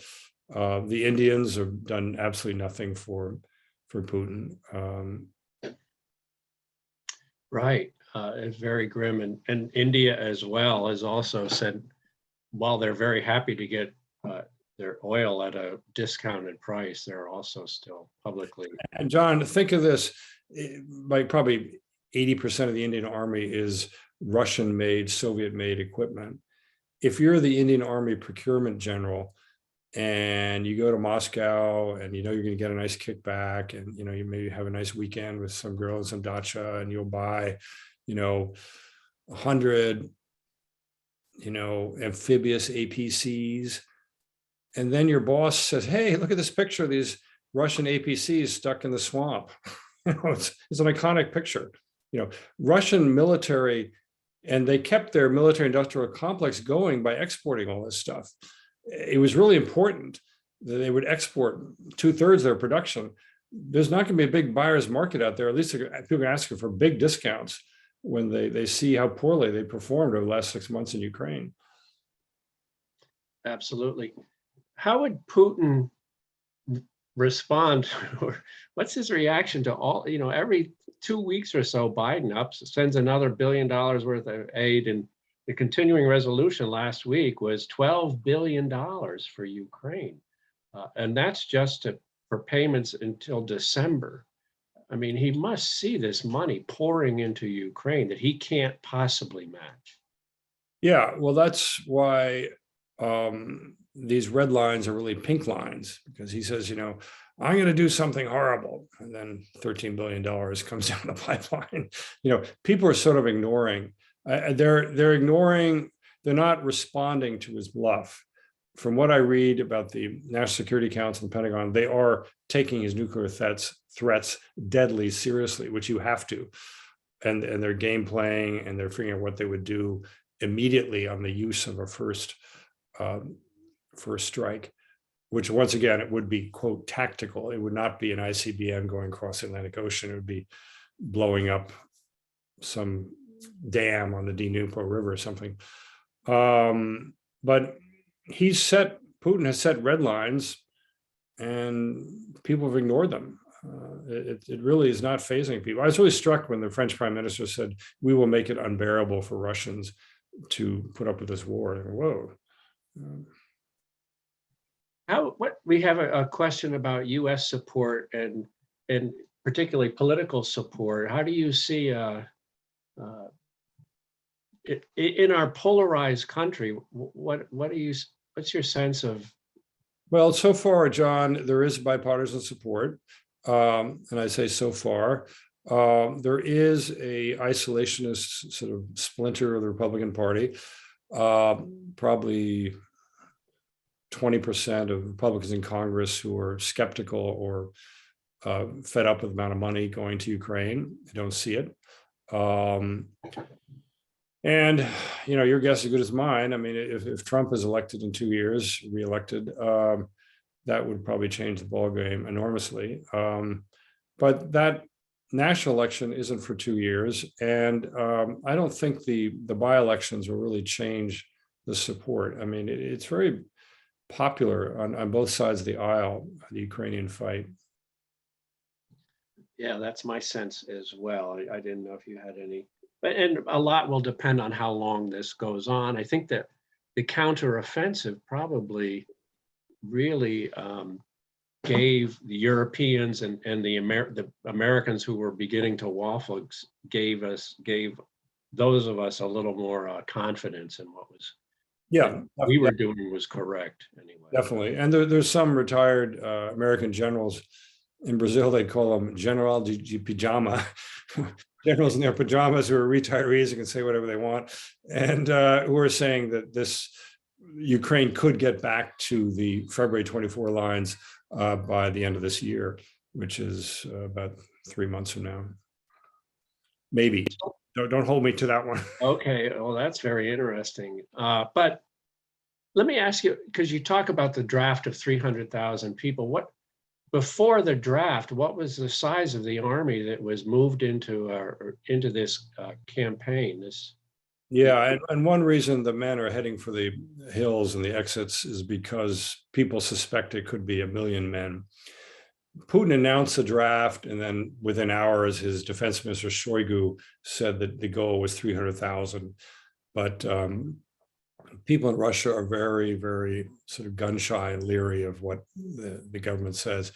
The Indians have done absolutely nothing for Putin. Right. It's very grim. And India as well has also said, while they're very happy to get their oil at a discounted price, they're also still publicly. And John, think of this, like probably 80% of the Indian army is Russian-made, Soviet-made equipment. If you're the Indian Army procurement general and you go to Moscow and you're going to get a nice kickback, and you maybe have a nice weekend with some girl in some dacha, and you'll buy 100 amphibious APCs, and then your boss says, hey, look at this picture of these Russian APCs stuck in the swamp. It's an iconic picture. Russian military, and they kept their military industrial complex going by exporting all this stuff. It was really important that they would export 2/3 of their production. There's not going to be a big buyer's market out there. At least people are asking for big discounts when they see how poorly they performed over the last 6 months in Ukraine. Absolutely. How would Putin respond, or what's his reaction to all, every 2 weeks or so, Biden sends another $1 billion worth of aid, and the continuing resolution last week was $12 billion for Ukraine. And that's just for payments until December. I mean, he must see this money pouring into Ukraine that he can't possibly match. Yeah, well, that's why these red lines are really pink lines, because he says, I'm going to do something horrible. And then $13 billion comes down the pipeline. People are sort of ignoring. They're ignoring, they're not responding to his bluff. From what I read about the National Security Council and the Pentagon, they are taking his nuclear threats deadly seriously, which you have to. And they're game playing, and they're figuring out what they would do immediately on the use of a first strike, which once again, it would be, quote, tactical. It would not be an ICBM going across the Atlantic Ocean. It would be blowing up some dam on the Dnieper River or something. But Putin has set red lines, and people have ignored them. It really is not fazing people. I was really struck when the French Prime Minister said, we will make it unbearable for Russians to put up with this war. And whoa. We have a question about U.S. support and particularly political support. How do you see in our polarized country? What's your sense of? Well, so far, John, there is bipartisan support, and I say so far. There is a isolationist sort of splinter of the Republican Party. Probably 20% of Republicans in Congress who are skeptical or fed up with the amount of money going to Ukraine. They don't see it. And, your guess is as good as mine. I mean, if Trump is elected in 2 years, reelected, that would probably change the ballgame enormously. But that national election isn't for 2 years, and I don't think the by-elections will really change the support. I mean, it's very popular on both sides of the aisle, the Ukrainian fight. Yeah, that's my sense as well. I didn't know if you had any, but and a lot will depend on how long this goes on. I think that the counteroffensive probably really gave the Europeans and the Americans who were beginning to waffle, gave those of us a little more confidence in what was Yeah, we were doing was correct anyway. definitely. And there's some retired American generals in Brazil. They call them General de Pijama, generals in their pajamas who are retirees and can say whatever they want, and who are saying that this Ukraine could get back to the February 24 lines by the end of this year, which is about 3 months from now. Maybe. Don't hold me to that one. Okay, well, that's very interesting. But let me ask you, because you talk about the draft of 300,000 people, before the draft, what was the size of the army that was moved into this campaign? Yeah, and one reason the men are heading for the hills and the exits is because people suspect it could be 1 million men. Putin announced the draft, and then within hours, his defense minister Shoigu said that the goal was 300,000. But people in Russia are very, very sort of gun shy and leery of what the government says.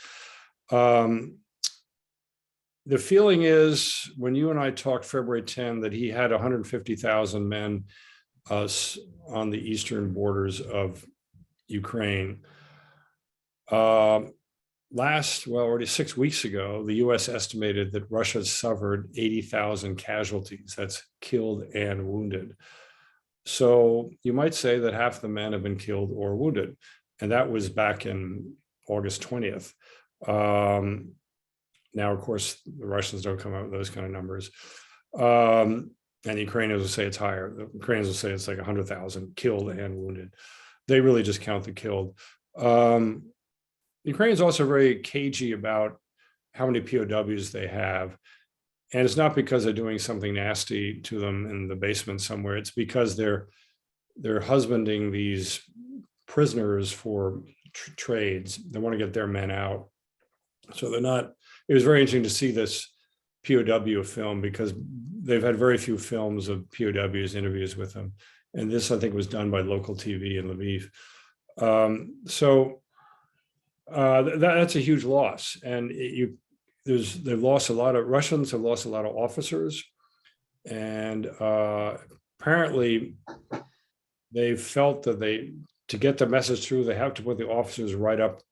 The feeling is, when you and I talked February 10, that he had 150,000 men on the eastern borders of Ukraine. Already 6 weeks ago, the US estimated that Russia suffered 80,000 casualties. That's killed and wounded. So you might say that half the men have been killed or wounded. And that was back in August 20th. Now, of course, the Russians don't come out with those kind of numbers. And the Ukrainians will say it's higher. The Ukrainians will say it's like 100,000 killed and wounded. They really just count the killed. The Ukrainians are also very cagey about how many POWs they have. And it's not because they're doing something nasty to them in the basement somewhere. It's because they're husbanding these prisoners for trades. They want to get their men out. So they're not. It was very interesting to see this POW film, because they've had very few films of POWs, interviews with them. And this, I think, was done by local TV in Lviv. That's a huge loss. And they've lost a lot of, Russians have lost a lot of officers. And apparently they felt that to get the message through, they have to put the officers right up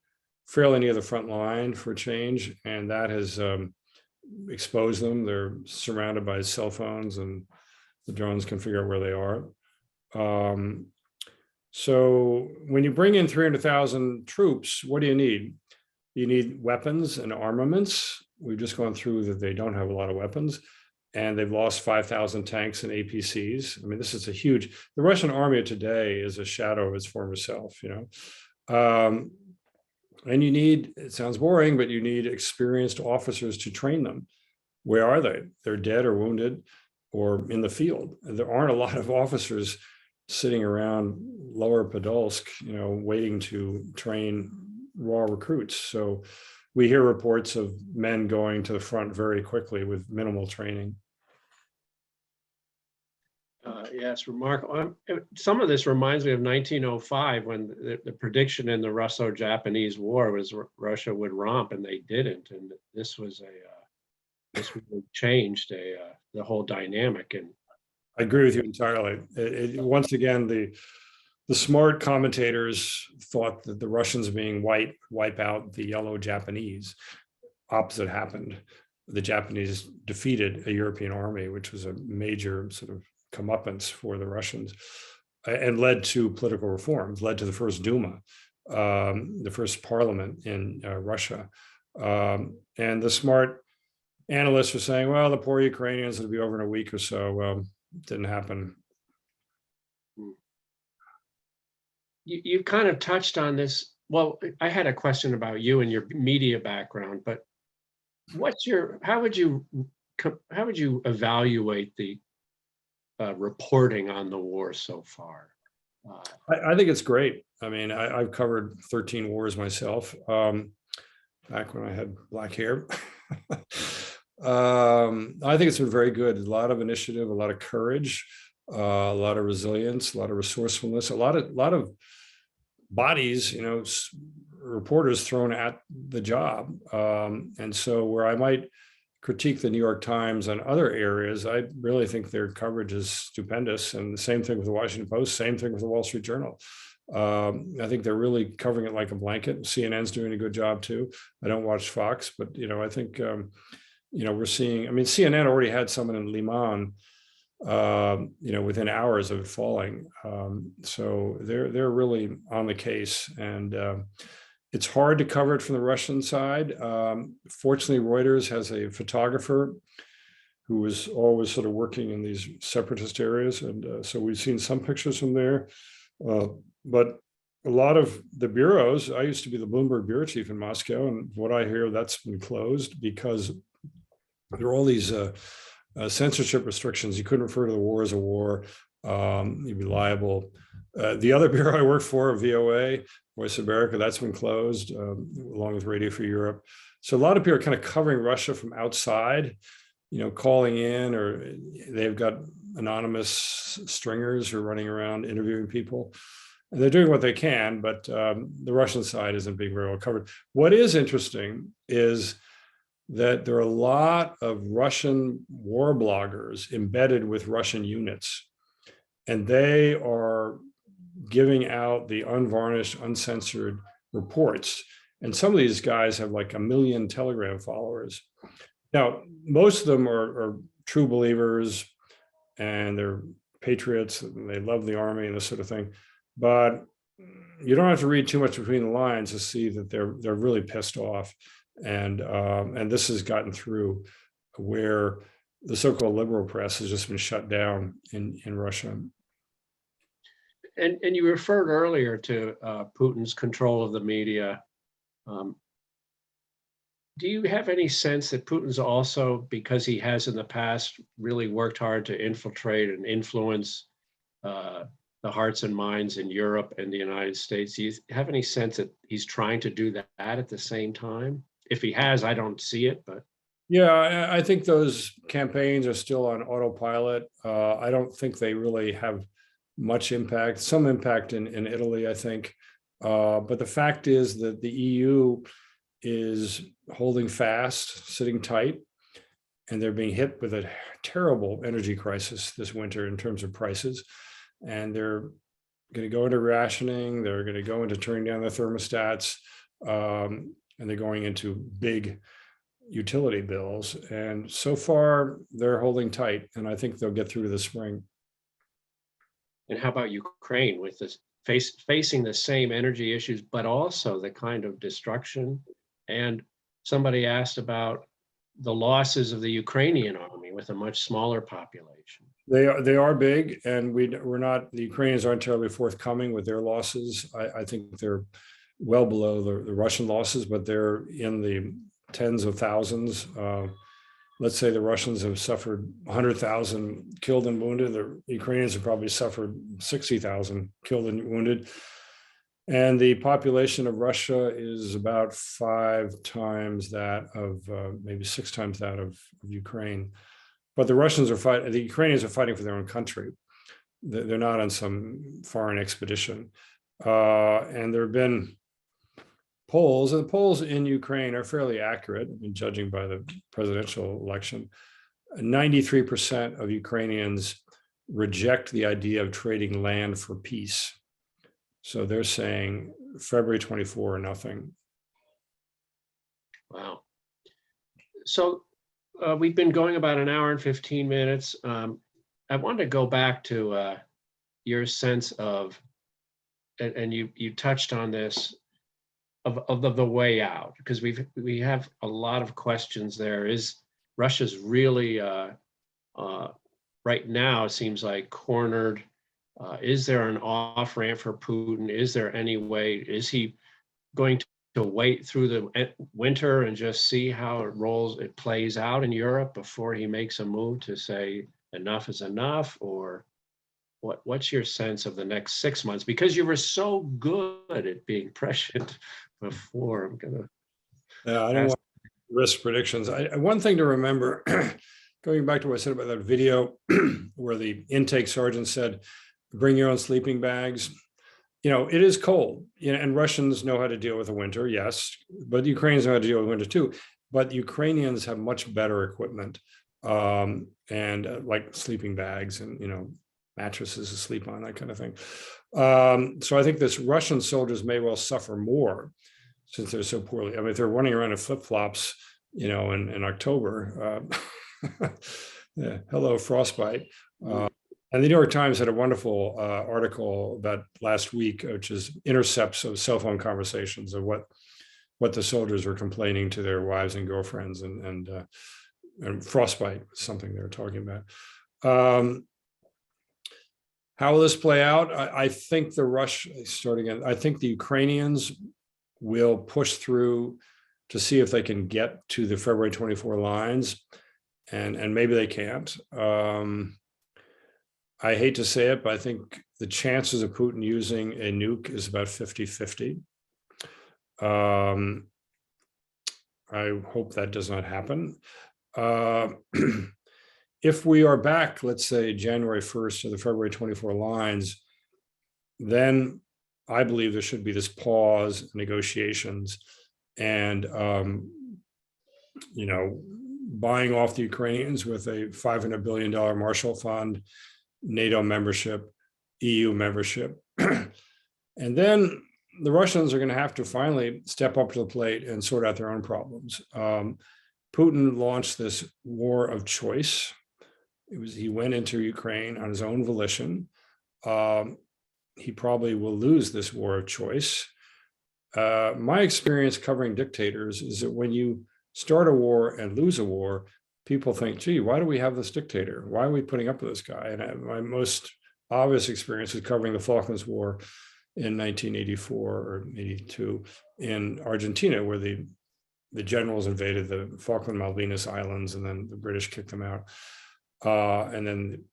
fairly near the front line for change. And that has exposed them. They're surrounded by cell phones, and the drones can figure out where they are. So when you bring in 300,000 troops, what do you need? You need weapons and armaments. We've just gone through that they don't have a lot of weapons, and they've lost 5,000 tanks and APCs. I mean, this is a huge, the Russian army of today is a shadow of its former self, and you need, it sounds boring, but you need experienced officers to train them. Where are they? They're dead or wounded or in the field. There aren't a lot of officers sitting around Lower Podolsk, waiting to train raw recruits. So we hear reports of men going to the front very quickly with minimal training. Yes, remarkable. Some of this reminds me of 1905, when the prediction in the Russo-Japanese War was Russia would romp, and they didn't. And this really changed the whole dynamic. And I agree with you entirely. Once again, the smart commentators thought that the Russians being white wipe out the yellow Japanese. Opposite happened. The Japanese defeated a European army, which was a major sort of comeuppance for the Russians, and led to political reforms, led to the first Duma, the first parliament in Russia. And the smart analysts were saying, well, the poor Ukrainians, it'll be over in a week or so. Well, didn't happen. You kind of touched on this. Well, I had a question about you and your media background, but how would you evaluate the reporting on the war so far? I think it's great. I mean, I've covered 13 wars myself, back when I had black hair. I think it's been very good. A lot of initiative, a lot of courage, a lot of resilience, a lot of resourcefulness, a lot of bodies, reporters thrown at the job. And so where I might critique the New York Times on other areas, I really think their coverage is stupendous. And the same thing with the Washington Post, same thing with the Wall Street Journal. I think they're really covering it like a blanket. CNN's doing a good job too. I don't watch Fox, but I think we're seeing. I mean, CNN already had someone in Liman, within hours of it falling. So they're really on the case, and it's hard to cover it from the Russian side. Fortunately, Reuters has a photographer who was always sort of working in these separatist areas, and so we've seen some pictures from there. But a lot of the bureaus, I used to be the Bloomberg bureau chief in Moscow, and what I hear, that's been closed because there are all these censorship restrictions. You couldn't refer to the war as a war. You'd be liable. The other bureau I worked for, VOA, Voice of America, that's been closed, along with Radio Free Europe. So a lot of people are kind of covering Russia from outside, calling in, or they've got anonymous stringers who are running around interviewing people. And they're doing what they can, but the Russian side isn't being very well covered. What is interesting is that there are a lot of Russian war bloggers embedded with Russian units, and they are giving out the unvarnished, uncensored reports. And some of these guys have like 1 million Telegram followers. Now, most of them are true believers, and they're patriots, and they love the army and this sort of thing. But you don't have to read too much between the lines to see that they're really pissed off, and this has gotten through where the so-called liberal press has just been shut down in Russia. And you referred earlier to Putin's control of the media. Do you have any sense that Putin's also, because he has in the past really worked hard to infiltrate and influence the hearts and minds in Europe and the United States, do you have any sense that he's trying to do that at the same time? If he has, I don't see it, but. Yeah, I think those campaigns are still on autopilot. I don't think they really have much impact, some impact in Italy, I think. But the fact is that the EU is holding fast, sitting tight, and they're being hit with a terrible energy crisis this winter in terms of prices. And they're going to go into rationing, they're going to go into turning down the thermostats, and they're going into big utility bills. And so far, they're holding tight, and I think they'll get through to the spring. And how about Ukraine with this facing the same energy issues, but also the kind of destruction? And somebody asked about the losses of the Ukrainian army with a much smaller population. They are big, and the Ukrainians aren't terribly forthcoming with their losses. I think they're well below the Russian losses, but they're in the tens of thousands. Let's say the Russians have suffered 100,000 killed and wounded. The Ukrainians have probably suffered 60,000 killed and wounded. And the population of Russia is about 5 times that of, maybe 6 times that of Ukraine. But the Ukrainians are fighting for their own country. They're not on some foreign expedition. And there have been polls, and the polls in Ukraine are fairly accurate, I mean, judging by the presidential election. 93% of Ukrainians reject the idea of trading land for peace. So they're saying February 24 or nothing. Wow. So we've been going about an hour and 15 minutes. I wanted to go back to your sense of, and you touched on this, of the way out, because we have a lot of questions there. Is Russia's really right now, it seems like, cornered? Is there an off ramp for Putin? Is there any way? Is he going to wait through the winter and just see how it plays out in Europe before he makes a move to say enough is enough? Or what's your sense of the next 6 months? Because you were so good at being prescient before. I'm gonna. Yeah, I don't want to risk predictions. One thing to remember, going back to what I said about that video where the intake sergeant said, bring your own sleeping bags. It is cold, and Russians know how to deal with the winter, yes, but the Ukrainians know how to deal with winter too. But the Ukrainians have much better equipment, and like sleeping bags and, mattresses to sleep on, that kind of thing. So I think this Russian soldiers may well suffer more since they're so poorly. I mean, if they're running around in flip-flops, in October, yeah, hello, frostbite. And the New York Times had a wonderful article about last week, which is intercepts of cell phone conversations of what the soldiers were complaining to their wives and girlfriends, and frostbite was something they were talking about. How will this play out? I think I think the Ukrainians will push through to see if they can get to the February 24 lines, and maybe they can't. I hate to say it, but I think the chances of Putin using a nuke is about 50-50. I hope that does not happen. If we are back, let's say January 1st to the February 24 lines, then I believe there should be this pause, negotiations, and buying off the Ukrainians with a $500 billion Marshall Fund, NATO membership, EU membership. And then the Russians are going to have to finally step up to the plate and sort out their own problems. Putin launched this war of choice. He went into Ukraine on his own volition. He probably will lose this war of choice. My experience covering dictators is that when you start a war and lose a war, people think, gee, why do we have this dictator? Why are we putting up with this guy? And my most obvious experience is covering the Falklands War in 1984 or 82 in Argentina, where the generals invaded the Falkland Malvinas Islands, and then the British kicked them out. And then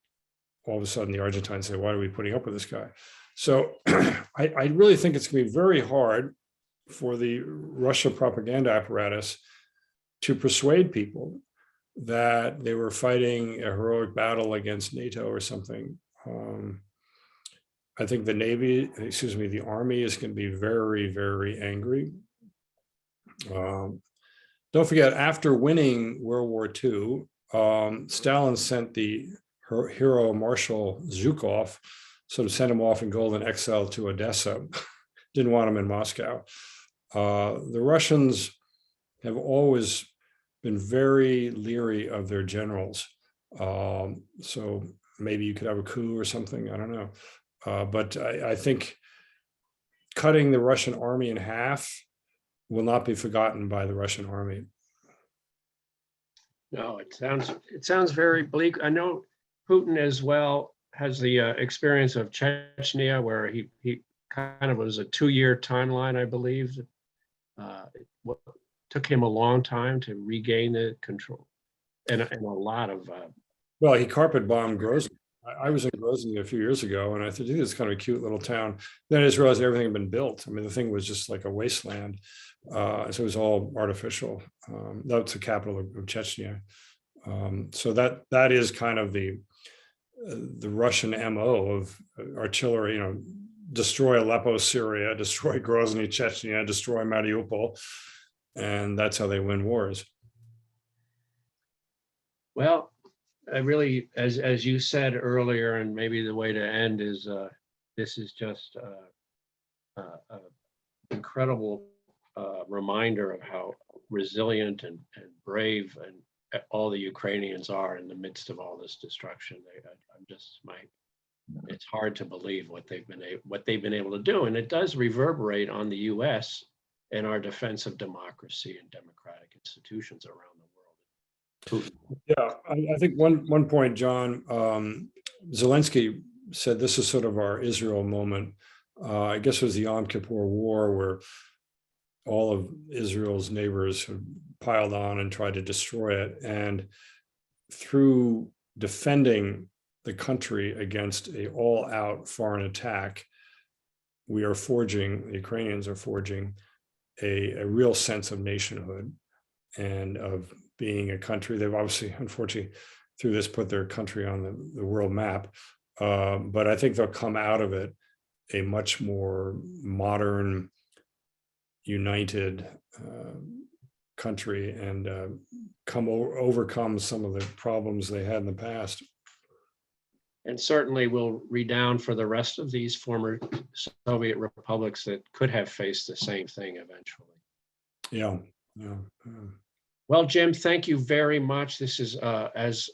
all of a sudden the Argentines say, why are we putting up with this guy? So I really think it's going to be very hard for the Russia propaganda apparatus to persuade people that they were fighting a heroic battle against NATO or something. I think the army is going to be very, very angry. Don't forget, after winning World War II, Stalin sent the hero Marshal Zhukov, sort of sent him off in golden exile to Odessa. Didn't want him in Moscow. The Russians have always been very leery of their generals. So maybe you could have a coup or something, I don't know. But I think cutting the Russian army in half will not be forgotten by the Russian army. No, it sounds very bleak. I know Putin as well has the experience of Chechnya, where he kind of was a 2-year timeline, I believe. What took him a long time to regain the control, and a lot of. Well, he carpet bombed Grozny. I was in Grozny a few years ago, and I thought, this is kind of a cute little town. Then I just realized everything had been built. I mean, the thing was just like a wasteland. So it was all artificial. That's the capital of Chechnya. So that is kind of the Russian MO of artillery, destroy Aleppo, Syria, destroy Grozny, Chechnya, destroy Mariupol. And that's how they win wars. Well, I really, as you said earlier, and maybe the way to end is, this is just an incredible reminder of how resilient and brave and all the Ukrainians are in the midst of all this destruction. It's hard to believe what they've been able to do, and it does reverberate on the U.S. and our defense of democracy and democratic institutions around the world. Yeah, I think one point, John, Zelensky said this is sort of our Israel moment. I guess it was the Yom Kippur War, where all of Israel's neighbors have piled on and tried to destroy it. And through defending the country against a all-out foreign attack, the Ukrainians are forging a real sense of nationhood and of being a country. They've obviously, unfortunately, through this put their country on the world map. But I think they'll come out of it a much more modern, united country and overcome some of the problems they had in the past. And certainly will redound for the rest of these former Soviet republics that could have faced the same thing eventually. Yeah. Well, Jim, thank you very much. This is, as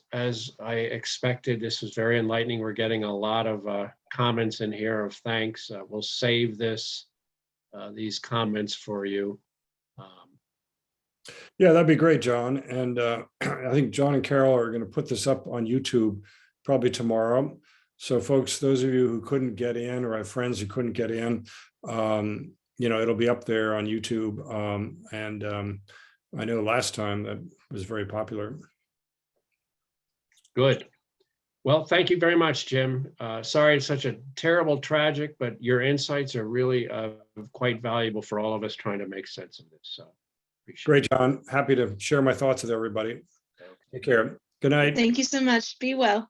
I expected, this was very enlightening. We're getting a lot of comments in here of thanks. We'll save these comments for you. Yeah, that'd be great, John. And I think John and Carol are going to put this up on YouTube probably tomorrow. So folks, those of you who couldn't get in or have friends who couldn't get in, it'll be up there on YouTube. I know last time that was very popular. Good. Well, thank you very much, Jim. Sorry it's such a terrible tragic, but your insights are really quite valuable for all of us trying to make sense of this. So appreciate Great, John. Happy to share my thoughts with everybody. it. Take care. Good night. Thank you so much. Be well.